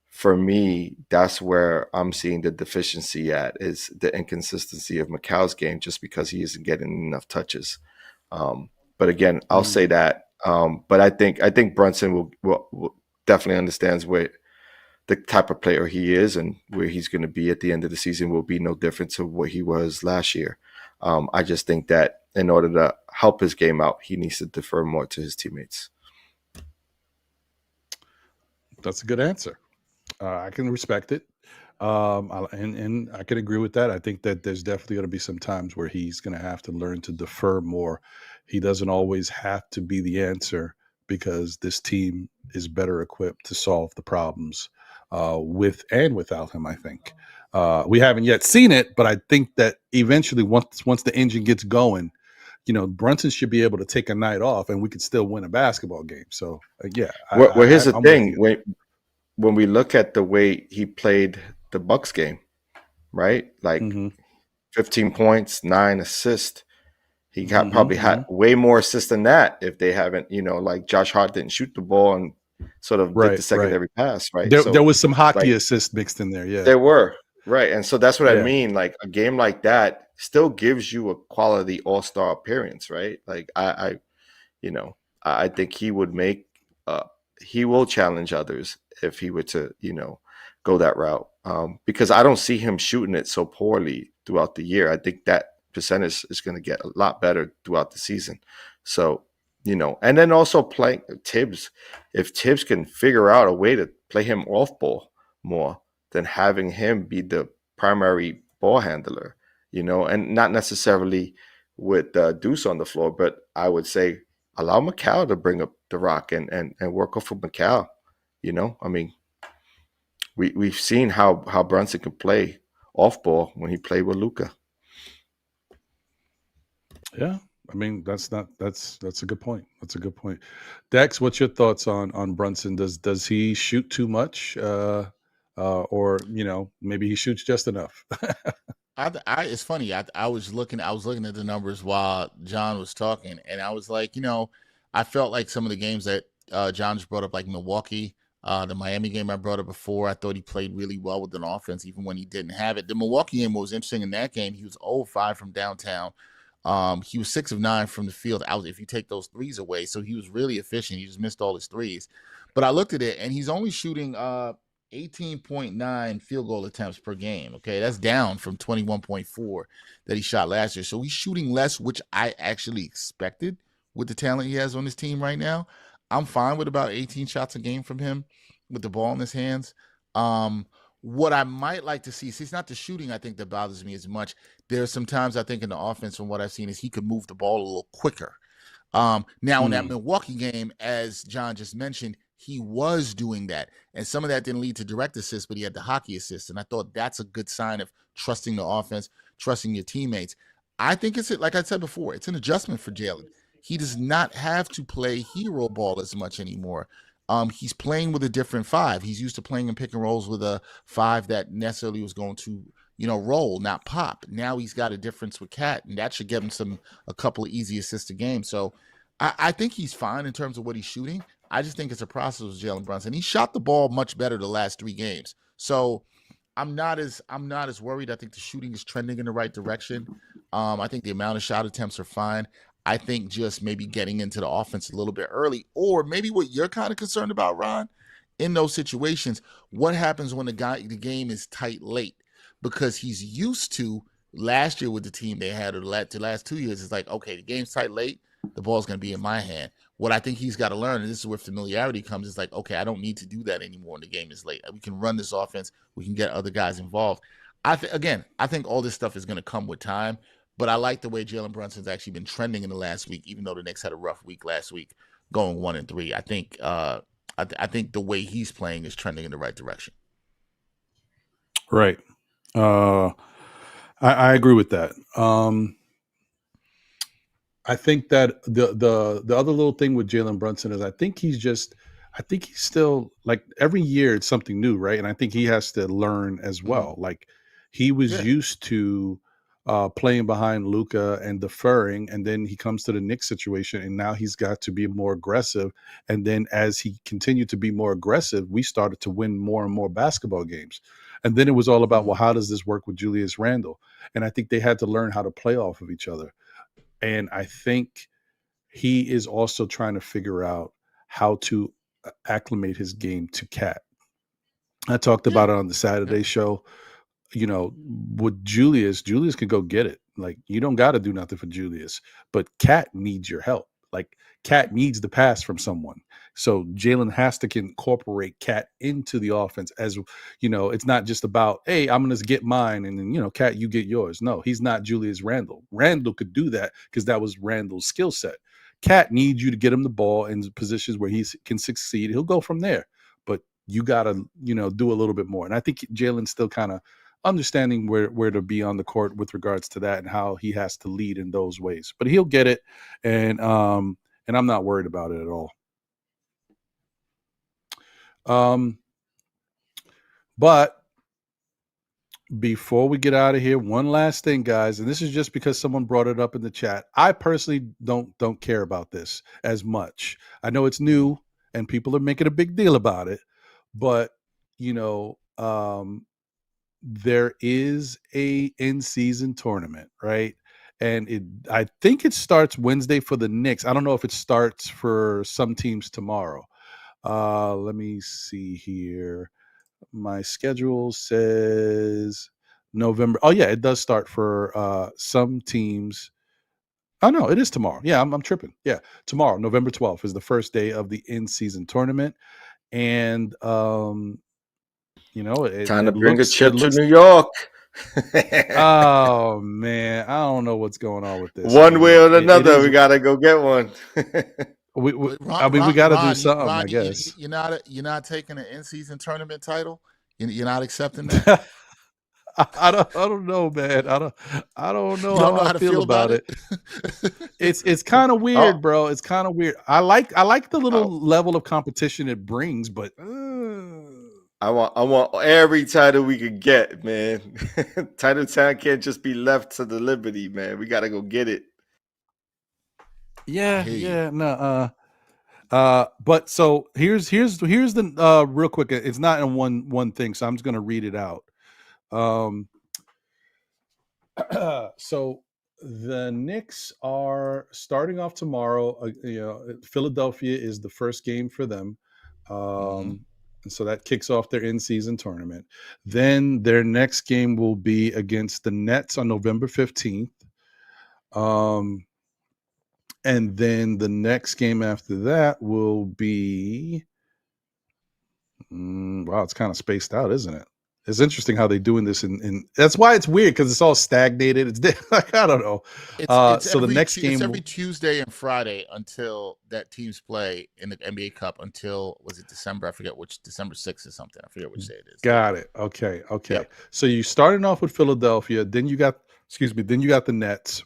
for me, that's where I'm seeing the deficiency at, is the inconsistency of Mikel's game, just because he isn't getting enough touches. But again, I'll say that. But I think Brunson will definitely understands where the type of player he is and where he's going to be at the end of the season will be no different to what he was last year. I just think that in order to help his game out, he needs to defer more to his teammates. That's a good answer. I can respect it. And I can agree with that. I think that there's definitely going to be some times where he's going to have to learn to defer more. He doesn't always have to be the answer, because this team is better equipped to solve the problems with and without him, I think. We haven't yet seen it, but I think that eventually once the engine gets going, Brunson should be able to take a night off and we could still win a basketball game. So, yeah. Well, here's the thing. When we look at the way he played the Bucks game, right? Like 15 points, 9 assists. He probably had way more assists than that if they haven't, like Josh Hart didn't shoot the ball and sort of did the secondary pass, right? There was some hockey assists mixed in there, yeah. There were, right. And so that's what I mean. Like a game like that still gives you a quality all-star appearance, right? Like I think he would he will challenge others if he were to, go that route. Because I don't see him shooting it so poorly throughout the year. I think that percentage is going to get a lot better throughout the season. So, and then also playing Tibbs. If Tibbs can figure out a way to play him off ball more than having him be the primary ball handler, and not necessarily with Deuce on the floor, but I would say allow Mikel to bring up the rock and work off of Mikel. I mean, we've seen how Brunson can play off ball when he played with Luka. Yeah, I mean that's a good point. That's a good point. Dex, what's your thoughts on Brunson? Does he shoot too much, or maybe he shoots just enough? It's funny. I was looking at the numbers while John was talking, and I was like, I felt like some of the games that John just brought up, like Milwaukee, the Miami game I brought up before, I thought he played really well with an offense, even when he didn't have it. The Milwaukee game was interesting. In that game, he was 0-5 from downtown. He was 6 of 9 from the field out if you take those threes away. So he was really efficient. He just missed all his threes. But I looked at it, and he's only shooting 18.9 field goal attempts per game. Okay, that's down from 21.4 that he shot last year. So he's shooting less, which I actually expected with the talent he has on his team right now. I'm fine with about 18 shots a game from him with the ball in his hands. What I might like to see, it's not the shooting I think that bothers me as much. There are some times I think in the offense, from what I've seen, is he could move the ball a little quicker. Now in that Milwaukee game, as John just mentioned, he was doing that. And some of that didn't lead to direct assists, but he had the hockey assists. And I thought that's a good sign of trusting the offense, trusting your teammates. I think it's, like I said before, it's an adjustment for Jalen. He does not have to play hero ball as much anymore. he's playing with a different five. He's used to playing in pick and rolls with a five that necessarily was going to, roll, not pop. Now he's got a difference with Cat, and that should give him a couple of easy assists a game. So I think he's fine in terms of what he's shooting. I just think it's a process with Jalen Brunson. He shot the ball much better the last 3 games. So I'm not as worried. I think the shooting is trending in the right direction. I think the amount of shot attempts are fine. I think just maybe getting into the offense a little bit early, or maybe what you're kind of concerned about, Ron, in those situations, what happens when the game is tight late? Because he's used to last year with the team they had, or the last 2 years, it's like, okay, the game's tight late, the ball's going to be in my hand. What I think he's got to learn, and this is where familiarity comes, is like, okay, I don't need to do that anymore when the game is late. We can run this offense. We can get other guys involved. I think all this stuff is going to come with time, but I like the way Jalen Brunson's actually been trending in the last week, even though the Knicks had a rough week last week, going 1-3. I think the way he's playing is trending in the right direction. Right. I agree with that. I think that the other little thing with Jalen Brunson is I think he's still, like, every year it's something new, right? And I think he has to learn as well. Like, he was used to playing behind Luka and deferring, and then he comes to the Knicks situation, and now he's got to be more aggressive. And then as he continued to be more aggressive, we started to win more and more basketball games. And then it was all about, well, how does this work with Julius Randle? And I think they had to learn how to play off of each other. And I think he is also trying to figure out how to acclimate his game to Cat. I talked about it on the Saturday show. With Julius can go get it. Like, you don't got to do nothing for Julius, but Cat needs your help. Like, Cat needs the pass from someone. So Jalen has to incorporate Cat into the offense. As it's not just about, hey, I'm going to get mine, and then, Cat, you get yours. No, he's not Julius Randle. Randle could do that because that was Randle's skill set. Cat needs you to get him the ball in positions where he can succeed. He'll go from there. But you got to, do a little bit more. And I think Jalen's still kind of understanding where to be on the court with regards to that and how he has to lead in those ways. But he'll get it, and I'm not worried about it at all. But before we get out of here, one last thing, guys, and this is just because someone brought it up in the chat. I personally don't care about this as much. I know it's new and people are making a big deal about it, but there is a in-season tournament, right? And I think it starts Wednesday for the Knicks. I don't know if it starts for some teams tomorrow. Let me see here. My schedule says November. Oh yeah, it does start for some teams. Oh no, it is tomorrow. Yeah, I'm tripping. Yeah, tomorrow, November 12th, is the first day of the in-season tournament, and time to bring a chip to New York. Oh man, I don't know what's going on with this. One way or another, we gotta go get one. we got to do something. I guess you're not taking an in-season tournament title. You're not accepting that. I don't know, man. I don't know how I feel about it. It's kind of weird, bro. It's kind of weird. I like the little level of competition it brings, but I want every title we could get, man. Title Town can't just be left to the Liberty, man. We gotta go get it. Yeah, no. But so here's the real quick. It's not in one thing, so I'm just gonna read it out. So the Knicks are starting off tomorrow. Philadelphia is the first game for them. And so that kicks off their in-season tournament. Then their next game will be against the Nets on November 15th. And then the next game after that will be, wow, it's kind of spaced out, isn't it? It's interesting how they're doing this in that's why it's weird, because it's all stagnated. It's like, I don't know. So the next game, it's every Tuesday and Friday until that teams play in the NBA Cup until, was it December? I forget which, December 6th or something. I forget which day it is. Got it. Okay. Yep. So you starting off with Philadelphia, then you got the Nets.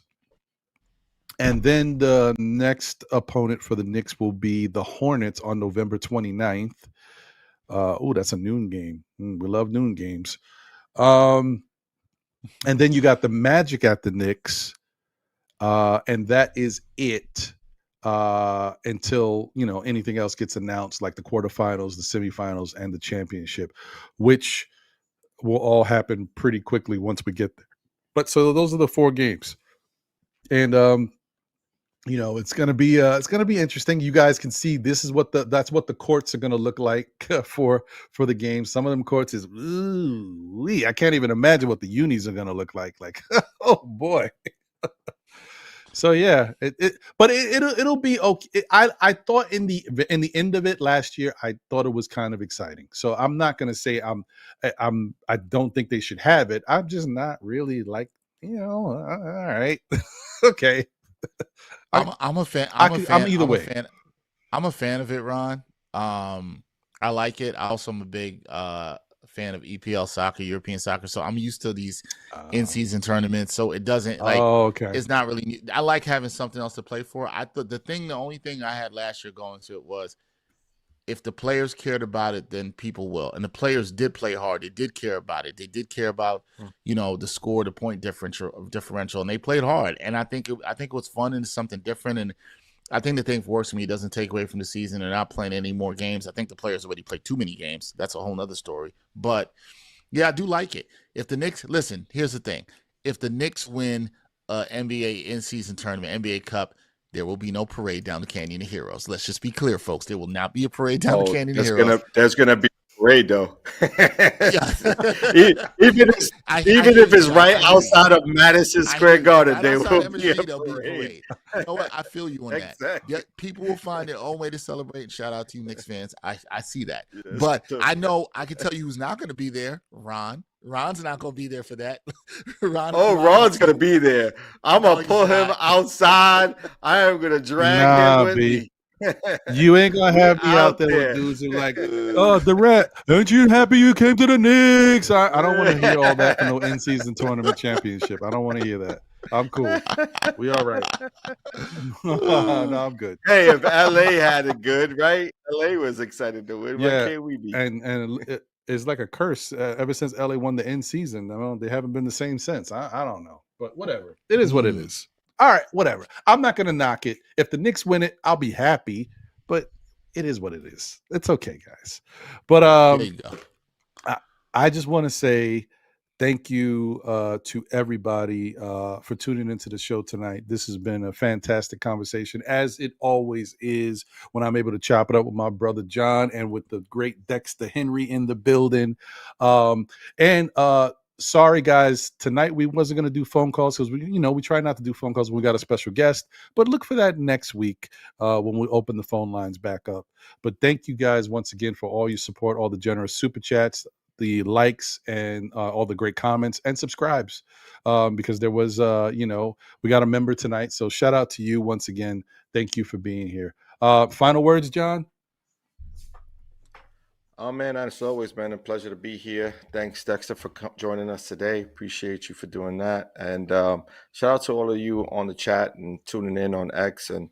And then the next opponent for the Knicks will be the Hornets on November 29th. That's a noon game. We love noon games. And then you got the Magic at the Knicks. And that is it until, anything else gets announced, like the quarterfinals, the semifinals, and the championship, which will all happen pretty quickly once we get there. But so those are the 4 games. And it's gonna be interesting. You guys can see this is that's what the courts are gonna look like for the games. Some of them courts is I can't even imagine what the unis are gonna look like. Like, oh boy. So yeah, it'll be okay. I thought in the end of it last year, I thought it was kind of exciting. So I'm not gonna say I don't think they should have it. I'm just not really like, all right. Okay. I'm a fan. I'm either way. I'm a fan of it, Ron. I like it. I also am a big fan of EPL soccer, European soccer. So I'm used to these in-season tournaments. So it doesn't okay. It's not really. I like having something else to play for. I thought the only thing I had last year going to it was, if the players cared about it, then people will. And the players did play hard. They did care about it. They did care about, the score, the point differential, and they played hard. And I think it was fun and something different. And I think the thing that works for me, it doesn't take away from the season. They're not playing any more games. I think the players already played too many games. That's a whole nother story. But yeah, I do like it. If the Knicks, listen, here's the thing. If the Knicks win NBA in-season tournament, NBA Cup, there will be no parade down the Canyon of Heroes. Let's just be clear, folks. There will not be a parade down the Canyon of Heroes. There's gonna be a parade, though. even if it's right outside of Madison Square Garden, there will be a parade. You know what? I feel you on that. Yeah, people will find their own way to celebrate. And shout out to you, Knicks fans. I see that. Yes. But I know I can tell you who's not going to be there. Ron. Ron's not going to be there for that. Ron's going to be there. I'm going to pull him outside. I am going to drag him with me. You ain't gonna have me out there with dudes who like, oh, the rat. Aren't you happy you came to the Knicks? I don't want to hear all that for no in-season tournament championship. I don't want to hear that. I'm cool. We all right. No, I'm good. Hey, if LA had it good, right? LA was excited to win. Yeah, why can't we be? And it's like a curse ever since LA won the end season. They haven't been the same since. I don't know, but whatever. It is what it is. All right, whatever. I'm not going to knock it. If the Knicks win it, I'll be happy. But it is what it is. It's okay, guys. But there you go. I just want to say thank you to everybody for tuning into the show tonight. This has been a fantastic conversation, as it always is when I'm able to chop it up with my brother John and with the great Dexter Henry in the building. Sorry, guys. Tonight we wasn't going to do phone calls because we try not to do phone calls when we got a special guest. But look for that next week when we open the phone lines back up. But thank you guys once again for all your support, all the generous super chats, the likes, and all the great comments and subscribes. Because there was, we got a member tonight. So shout out to you once again. Thank you for being here. Final words, John? Oh, man, as always, man, a pleasure to be here. Thanks, Dexter, for joining us today. Appreciate you for doing that. And shout out to all of you on the chat and tuning in on X and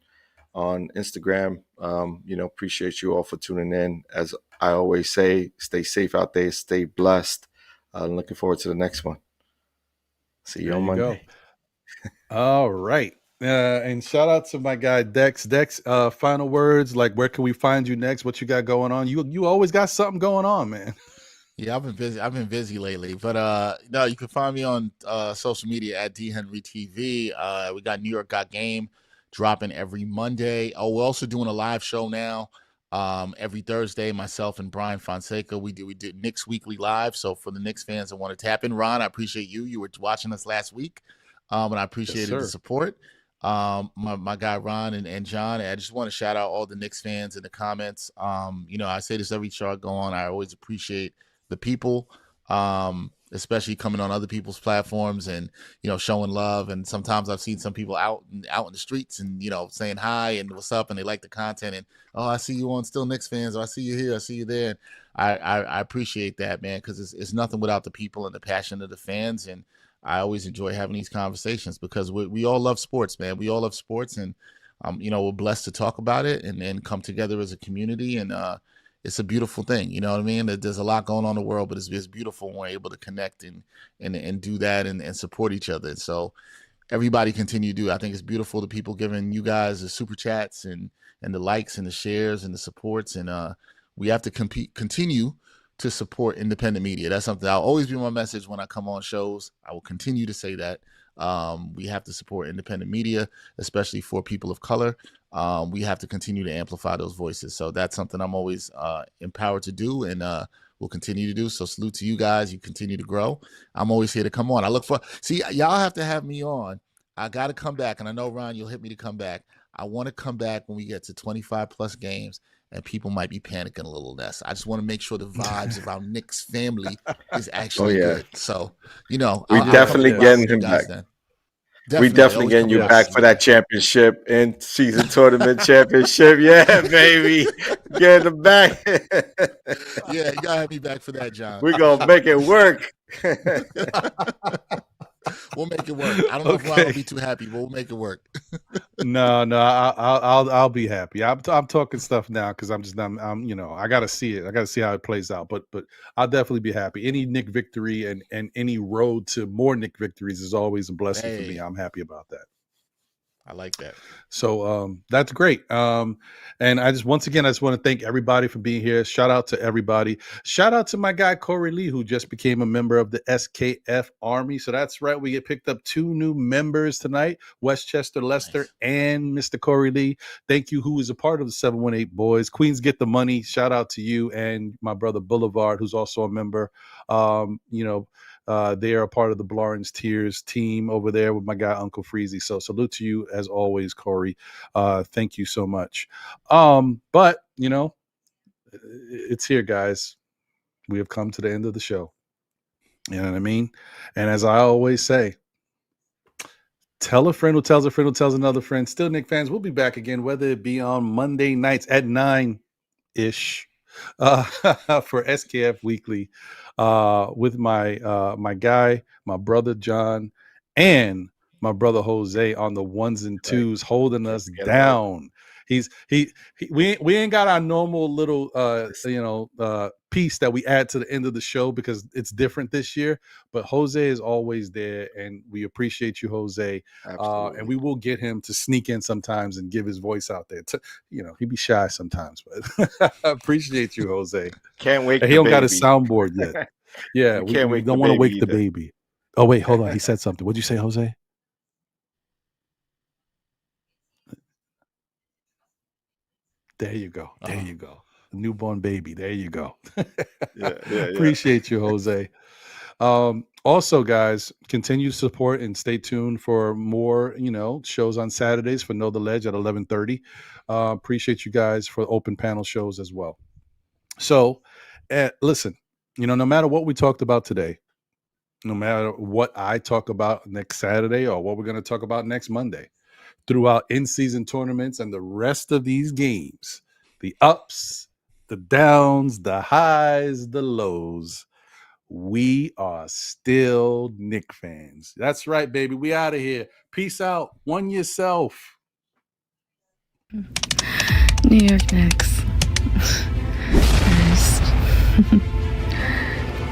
on Instagram. Appreciate you all for tuning in. As I always say, stay safe out there, stay blessed. Looking forward to the next one. See you on Monday. All right. And shout out to my guy Dex. Dex, final words, like where can we find you next? What you got going on? You always got something going on, man. Yeah, I've been busy lately, but no, you can find me on social media at DHenryTV. We got New York Got Game dropping every Monday. We're also doing a live show now every Thursday. Myself and Brian Fonseca, we did Knicks Weekly Live. So for the Knicks fans that want to tap in, Ron, I appreciate you. You were watching us last week, and I appreciated the support. My guy Ron and John. I just want to shout out all the Knicks fans in the comments. I say this every show I go on. I always appreciate the people, especially coming on other people's platforms and showing love. And sometimes I've seen some people out in the streets and saying hi and what's up, and they like the content. And I see you on Still Knicks Fans, or I see you here, I see you there. And I appreciate that, man, because it's nothing without the people and the passion of the fans. And I always enjoy having these conversations because we all love sports, man. We all love sports, and we're blessed to talk about it and come together as a community, and it's a beautiful thing. You know what I mean? There's a lot going on in the world, but it's beautiful when we're able to connect and do that and support each other. And so everybody continue to do. I think it's beautiful, the people giving you guys the super chats and the likes and the shares and the supports. And we have to continue to support independent media. That's something I'll always be my message when I come on shows. I will continue to say that. We have to support independent media, especially for people of color. We have to continue to amplify those voices. So that's something I'm always empowered to do, and we'll continue to do. So salute to you guys. You continue to grow. I'm always here to come on. I look for, y'all have to have me on. I got to come back. And I know, Ron, you'll hit me to come back. I want to come back when we get to 25 plus games and people might be panicking a little less. I just want to make sure the vibes of our Knicks family is actually good. So, we definitely getting him back. We definitely getting you back for that championship and season tournament championship. Yeah, baby. Getting him back. Yeah, you gotta have me back for that, John. We're gonna make it work. We'll make it work. I don't know if Ron will be too happy, but we'll make it work. No, I'll be happy. I'm talking stuff now because I gotta see it. I gotta see how it plays out. But I'll definitely be happy. Any Knick victory and any road to more Knick victories is always a blessing for me. I'm happy about that. I like that. So that's great. And I just want to thank everybody for being here. Shout out to everybody. Shout out to my guy Corey Lee, who just became a member of the SKF Army. So that's right. We get picked up 2 new members tonight, Westchester Lester and Mr. Corey Lee. Thank you, who is a part of the 718 Boys. Queens Get the Money. Shout out to you and my brother Boulevard, who's also a member. They are a part of the Blarins Tears team over there with my guy Uncle Freezy. So salute to you as always, Corey. Thank you so much. But it's here, guys. We have come to the end of the show. You know what I mean? And as I always say, tell a friend who tells a friend who tells another friend. Still Knick fans, we'll be back again, whether it be on Monday nights at 9-ish for SKF Weekly. With my guy, my brother John, and my brother Jose on the 1s and 2s, holding us down. We ain't got our normal little piece that we add to the end of the show because it's different this year. But Jose is always there, and we appreciate you, Jose. And we will get him to sneak in sometimes and give his voice out there. He'd be shy sometimes, but I appreciate you, Jose. Can't wait. He don't got a soundboard yet. Yeah, we don't want to wake the baby. Oh wait, hold on. He said something. What'd you say, Jose? There you go. There you go. Newborn baby. There you go. Yeah. Appreciate you, Jose. Also, guys, continue to support and stay tuned for more, shows on Saturdays for Know the Ledge at 11:30. Appreciate you guys for open panel shows as well. So, listen, no matter what we talked about today, no matter what I talk about next Saturday or what we're going to talk about next Monday, throughout in-season tournaments and the rest of these games, the ups, the downs, the highs, the lows, we are still Knick fans. That's right, baby. We out of here. Peace out. One yourself. New York Knicks. First.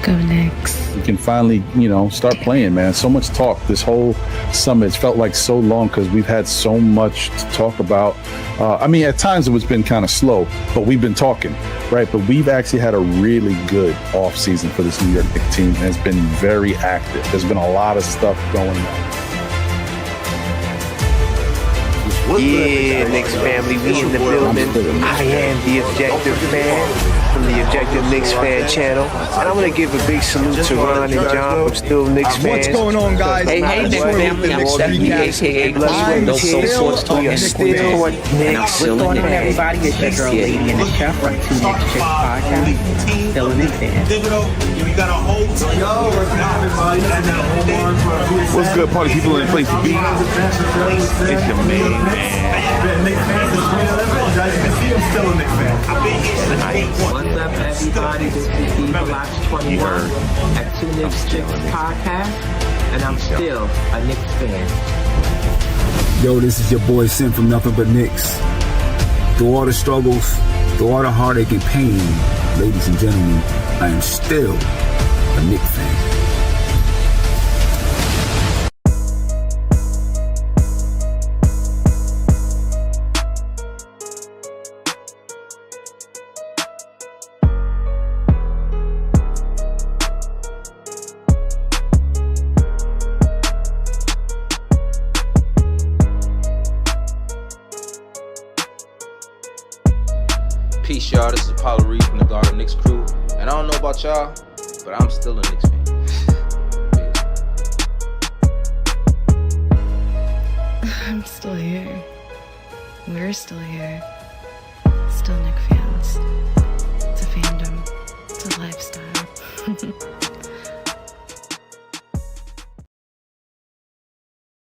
Go Knicks. We can finally, start playing, man. So much talk this whole summer. It's felt like so long because we've had so much to talk about. At times it's been kind of slow, but we've been talking, right? But we've actually had a really good off season for this New York Knicks team, and it's been very active. There's been a lot of stuff going on. Yeah, Knicks family, we in the building. I am the Objective Fan from the Objective Knicks Fan channel. And I'm going to give a big salute to Ron and John from Still Knicks Fans. What's going on, guys? Hey, Knicks family, I'm Stephanie, a.k.a. Blood Sweat We are still Knicks. What's going on, everybody? It's your girl, Lady in the Chef from 2 Knicks Chick Podcast. Still a Knicks fan. What's good, party people in the place to be? It's your main man. What's up, everybody? This is Steve Relax 21 at 2 Knicks Chick Podcast. and I'm still a Knicks fan. Yo, this is your boy Sim from Nothing But Knicks. Through all the struggles, through all the heartache and pain, ladies and gentlemen, I am still a Knicks fan. Peace, y'all. This is Apollo Reed from the Garden Knicks crew. And I don't know about y'all, but I'm still a Knicks fan. I'm still here. We're still here. Still Knicks fans. It's a fandom. It's a lifestyle.